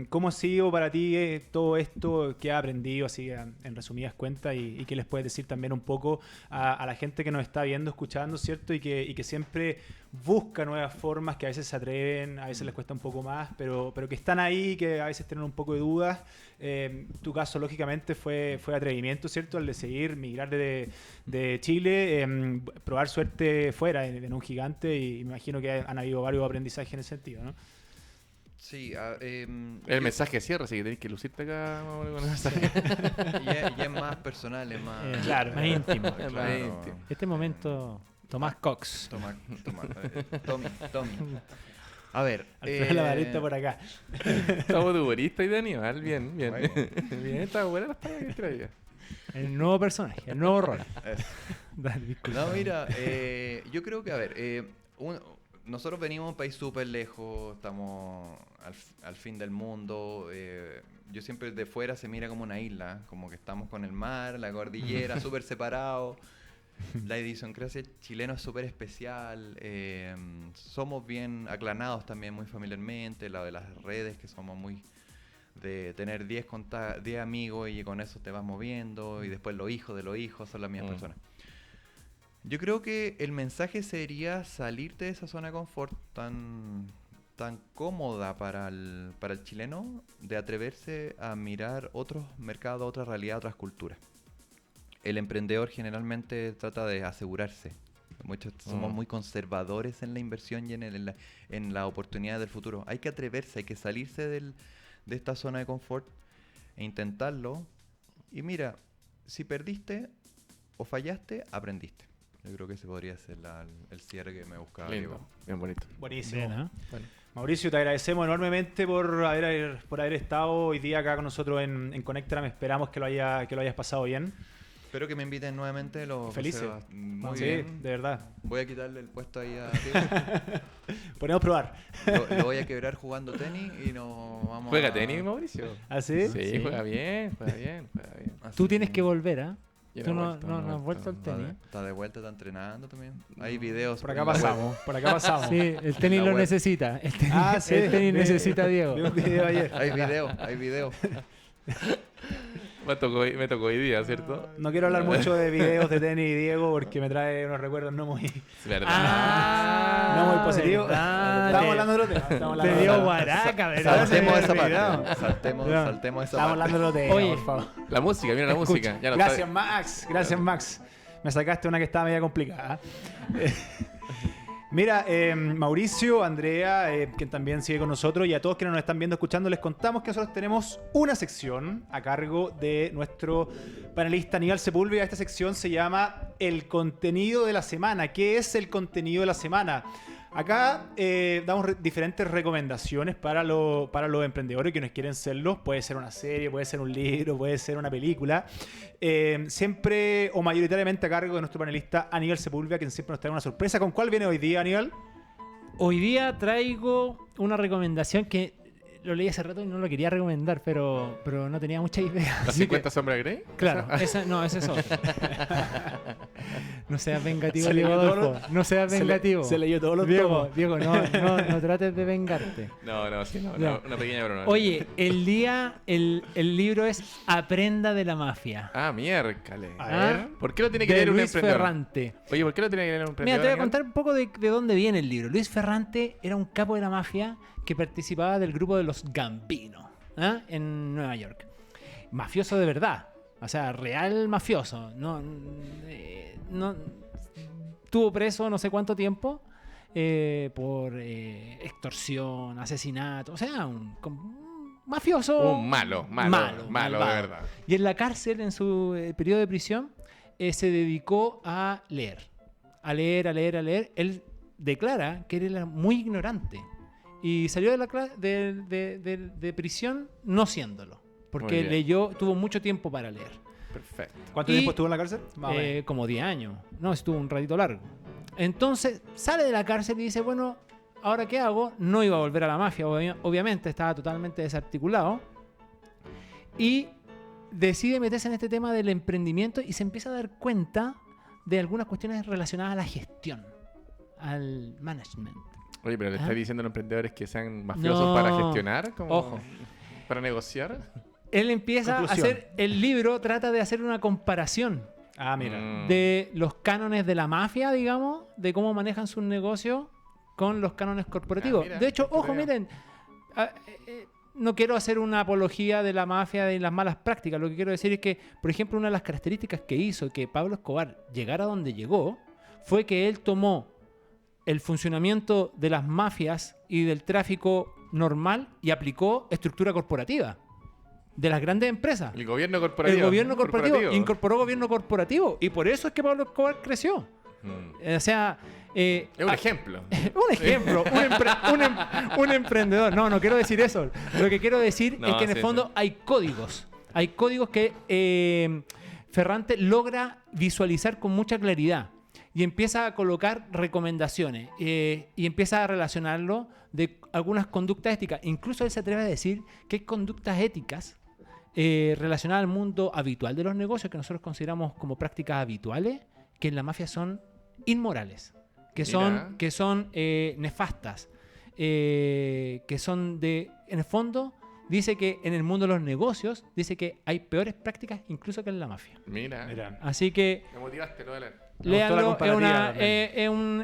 ¿Cómo ha sido para ti todo esto que has aprendido, así en resumidas cuentas, y qué les puedes decir también un poco a la gente que nos está viendo, escuchando, ¿cierto? Y que siempre busca nuevas formas, que a veces se atreven, a veces les cuesta un poco más, pero que están ahí, que a veces tienen un poco de dudas. Tu caso, lógicamente, fue atrevimiento, ¿cierto? El de seguir, migrar de Chile, probar suerte fuera en un gigante, y me imagino que han habido varios aprendizajes en ese sentido, ¿no? sí, El mensaje de cierre, así que tenés que lucirte acá. Con el mensaje. y es más personal, es más... Claro. más íntimo. Más claro. íntimo. Este momento, Tomás Cox. Tommy. A ver. Alfredo Lavaretta por acá. Estamos de humorista y de animal. Bien, bien. Bueno. Bien, está buena la palabra que traía. El nuevo personaje, el nuevo rol. Eso. Dale, disculpa. No, mira, yo creo que, a ver, nosotros venimos de un país súper lejos, estamos al fin del mundo. Yo siempre de fuera se mira como una isla, como que estamos con el mar, la cordillera, súper separados. La idiosincrasia chilena es súper especial. Somos bien aclanados también muy familiarmente. Lo de las redes, que somos muy de tener 10 amigos y con eso te vas moviendo. Y después los hijos de los hijos son las mismas personas. Yo creo que el mensaje sería salirte de esa zona de confort tan cómoda para el chileno, de atreverse a mirar otros mercados, otras realidades, otras culturas. El emprendedor generalmente trata de asegurarse. Somos muy conservadores en la inversión y en la oportunidad del futuro. Hay que atreverse, hay que salirse de esta zona de confort e intentarlo. Y mira, si perdiste o fallaste, aprendiste. Yo creo que ese podría ser el cierre que me buscaba. Lindo, Diego. bien bonito. Buenísimo. Bien, ¿ah? Bueno. Mauricio, te agradecemos enormemente por haber estado hoy día acá con nosotros en Connectram. Esperamos que lo hayas pasado bien. Espero que me inviten nuevamente. Felices. Muy Sí, bien. de verdad. Voy a quitarle el puesto ahí a Diego. Podemos probar. Lo voy a quebrar jugando tenis y nos vamos ¿Juega a... tenis, Mauricio? ¿Ah, sí? Sí, Sí. juega bien, juega bien, juega bien. Así Tú tienes que volver, ¿ah? Yo Tú no he no, vuelto, no, no he no has vuelto al Está tenis. está de vuelta, está entrenando también. Hay videos. Por acá en la web. pasamos. Por acá pasamos. Sí, el tenis la lo web. necesita. El tenis, Ah, sí. el tenis necesita a Diego. Vi un video ayer. Hay video. Me tocó hoy día, ¿cierto? No quiero hablar mucho de videos de tenis, Diego, porque me trae unos recuerdos no muy ¿Verdad? no muy positivos. verdad. Estamos hablando de otro tema. Estamos hablando Te de dio otro tema. guaraca, ¿verdad? Saltemos Se esa me había olvidado. parte. Saltemos Ya. esa Estamos parte. hablando de otro tema, Oye, por favor. La música, mira la música. Ya lo Gracias, sabe. Max. Gracias, Max. Me sacaste una que estaba media complicada. Mira, Mauricio, Andrea, quien también sigue con nosotros, y a todos quienes nos están viendo, escuchando, les contamos que nosotros tenemos una sección a cargo de nuestro panelista Aníbal Sepúlveda. Esta sección se llama El Contenido de la Semana. ¿Qué es el contenido de la semana? Acá damos diferentes recomendaciones para los emprendedores que nos quieren serlo. Puede ser una serie, puede ser un libro, puede ser una película. Siempre o mayoritariamente a cargo de nuestro panelista Aníbal Sepúlveda, quien siempre nos trae una sorpresa. ¿Con cuál viene hoy día, Aníbal? Hoy día traigo una recomendación que lo leí hace rato y no lo quería recomendar, pero no tenía mucha idea. ¿Las Así 50 sombras de Grey? Claro, esa es otra. No seas vengativo, Se Diego leyó todo Adolfo. No seas vengativo. Se leyó todos los Diego, tomos. Diego, no trates de vengarte. No, sí, no. Ya. Una pequeña broma. Oye, el libro es Aprenda de la Mafia. Ah, miércoles. A ¿Ah? ver. ¿Por qué lo tiene que De leer un Luis emprendedor? Ferrante. Oye, ¿por qué lo tiene que leer un Mira, emprendedor? te voy a Daniel? contar un poco de dónde viene el libro. Luis Ferrante era un capo de la mafia que participaba del grupo de los Carlos Gambino, ¿ah? En Nueva York. Mafioso de verdad, o sea, real mafioso. No, estuvo preso no sé cuánto tiempo por extorsión, asesinato, o sea, un mafioso. Un malo de malvado. verdad. Y en la cárcel, en su periodo de prisión, se dedicó a leer. A leer. Él declara que él era muy ignorante. Y salió de prisión no siéndolo. Porque Muy bien. tuvo mucho tiempo para leer. Perfecto. ¿Cuánto tiempo estuvo en la cárcel? Más o menos. Como 10 años. No, estuvo un ratito largo. Entonces sale de la cárcel y dice, bueno, ¿ahora qué hago? No iba a volver a la mafia, obviamente, estaba totalmente desarticulado. Y decide meterse en este tema del emprendimiento y se empieza a dar cuenta de algunas cuestiones relacionadas a la gestión, al management. Oye, pero le ¿Ah? estás diciendo a los emprendedores que sean mafiosos No. para gestionar, como Ojo. para negociar. Él empieza Conclusión. a hacer, el libro trata de hacer una comparación Ah, mira. de los cánones de la mafia, digamos, de cómo manejan sus negocios con los cánones corporativos. mira, De hecho, ojo, entretenido. miren, no quiero hacer una apología de la mafia y las malas prácticas. Lo que quiero decir es que, por ejemplo, una de las características que hizo que Pablo Escobar llegara donde llegó fue que él tomó el funcionamiento de las mafias y del tráfico normal y aplicó estructura corporativa de las grandes empresas. El gobierno corporativo. El gobierno corporativo incorporó gobierno corporativo y por eso es que Pablo Escobar creció. O sea, Es un ejemplo. un ejemplo, un emprendedor. No quiero decir eso. Lo que quiero decir No, es que en el sí, fondo sí. hay códigos. Hay códigos que Ferrante logra visualizar con mucha claridad y empieza a colocar recomendaciones y empieza a relacionarlo de algunas conductas éticas. Incluso él se atreve a decir que hay conductas éticas relacionadas al mundo habitual de los negocios que nosotros consideramos como prácticas habituales, que en la mafia son inmorales, que son nefastas, que son en el fondo, dice que en el mundo de los negocios, dice que hay peores prácticas incluso que en la mafia. Mira. Así que Me motivaste, lo de leer. léanlo, Me gustó la comparativa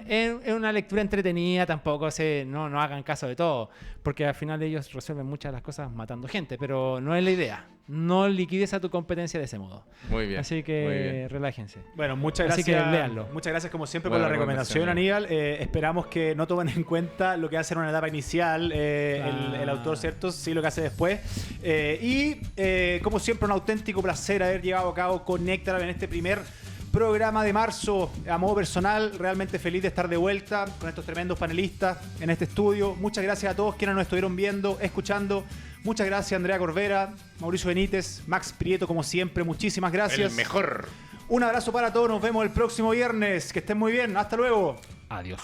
es una lectura entretenida, tampoco no hagan caso de todo, porque al final ellos resuelven muchas de las cosas matando gente, pero no es la idea. No liquides a tu competencia de ese modo. Muy bien. Así muy que bien. relájense. Bueno, muchas Así gracias. que léanlo. Muchas gracias como siempre Buena por la recomendación, recomendación, Aníbal. Esperamos que no tomen en cuenta lo que hace en una etapa inicial el autor, ¿cierto? Sí, lo que hace después. Como siempre, un auténtico placer haber llevado a cabo Connectar en este primer programa de marzo. A modo personal, realmente feliz de estar de vuelta con estos tremendos panelistas en este estudio. Muchas gracias a todos quienes nos estuvieron viendo, escuchando. Muchas gracias, Andrea Corvera, Mauricio Benítez, Max Prieto, como siempre. Muchísimas gracias. El mejor. Un abrazo para todos. Nos vemos el próximo viernes. Que estén muy bien. Hasta luego. Adiós.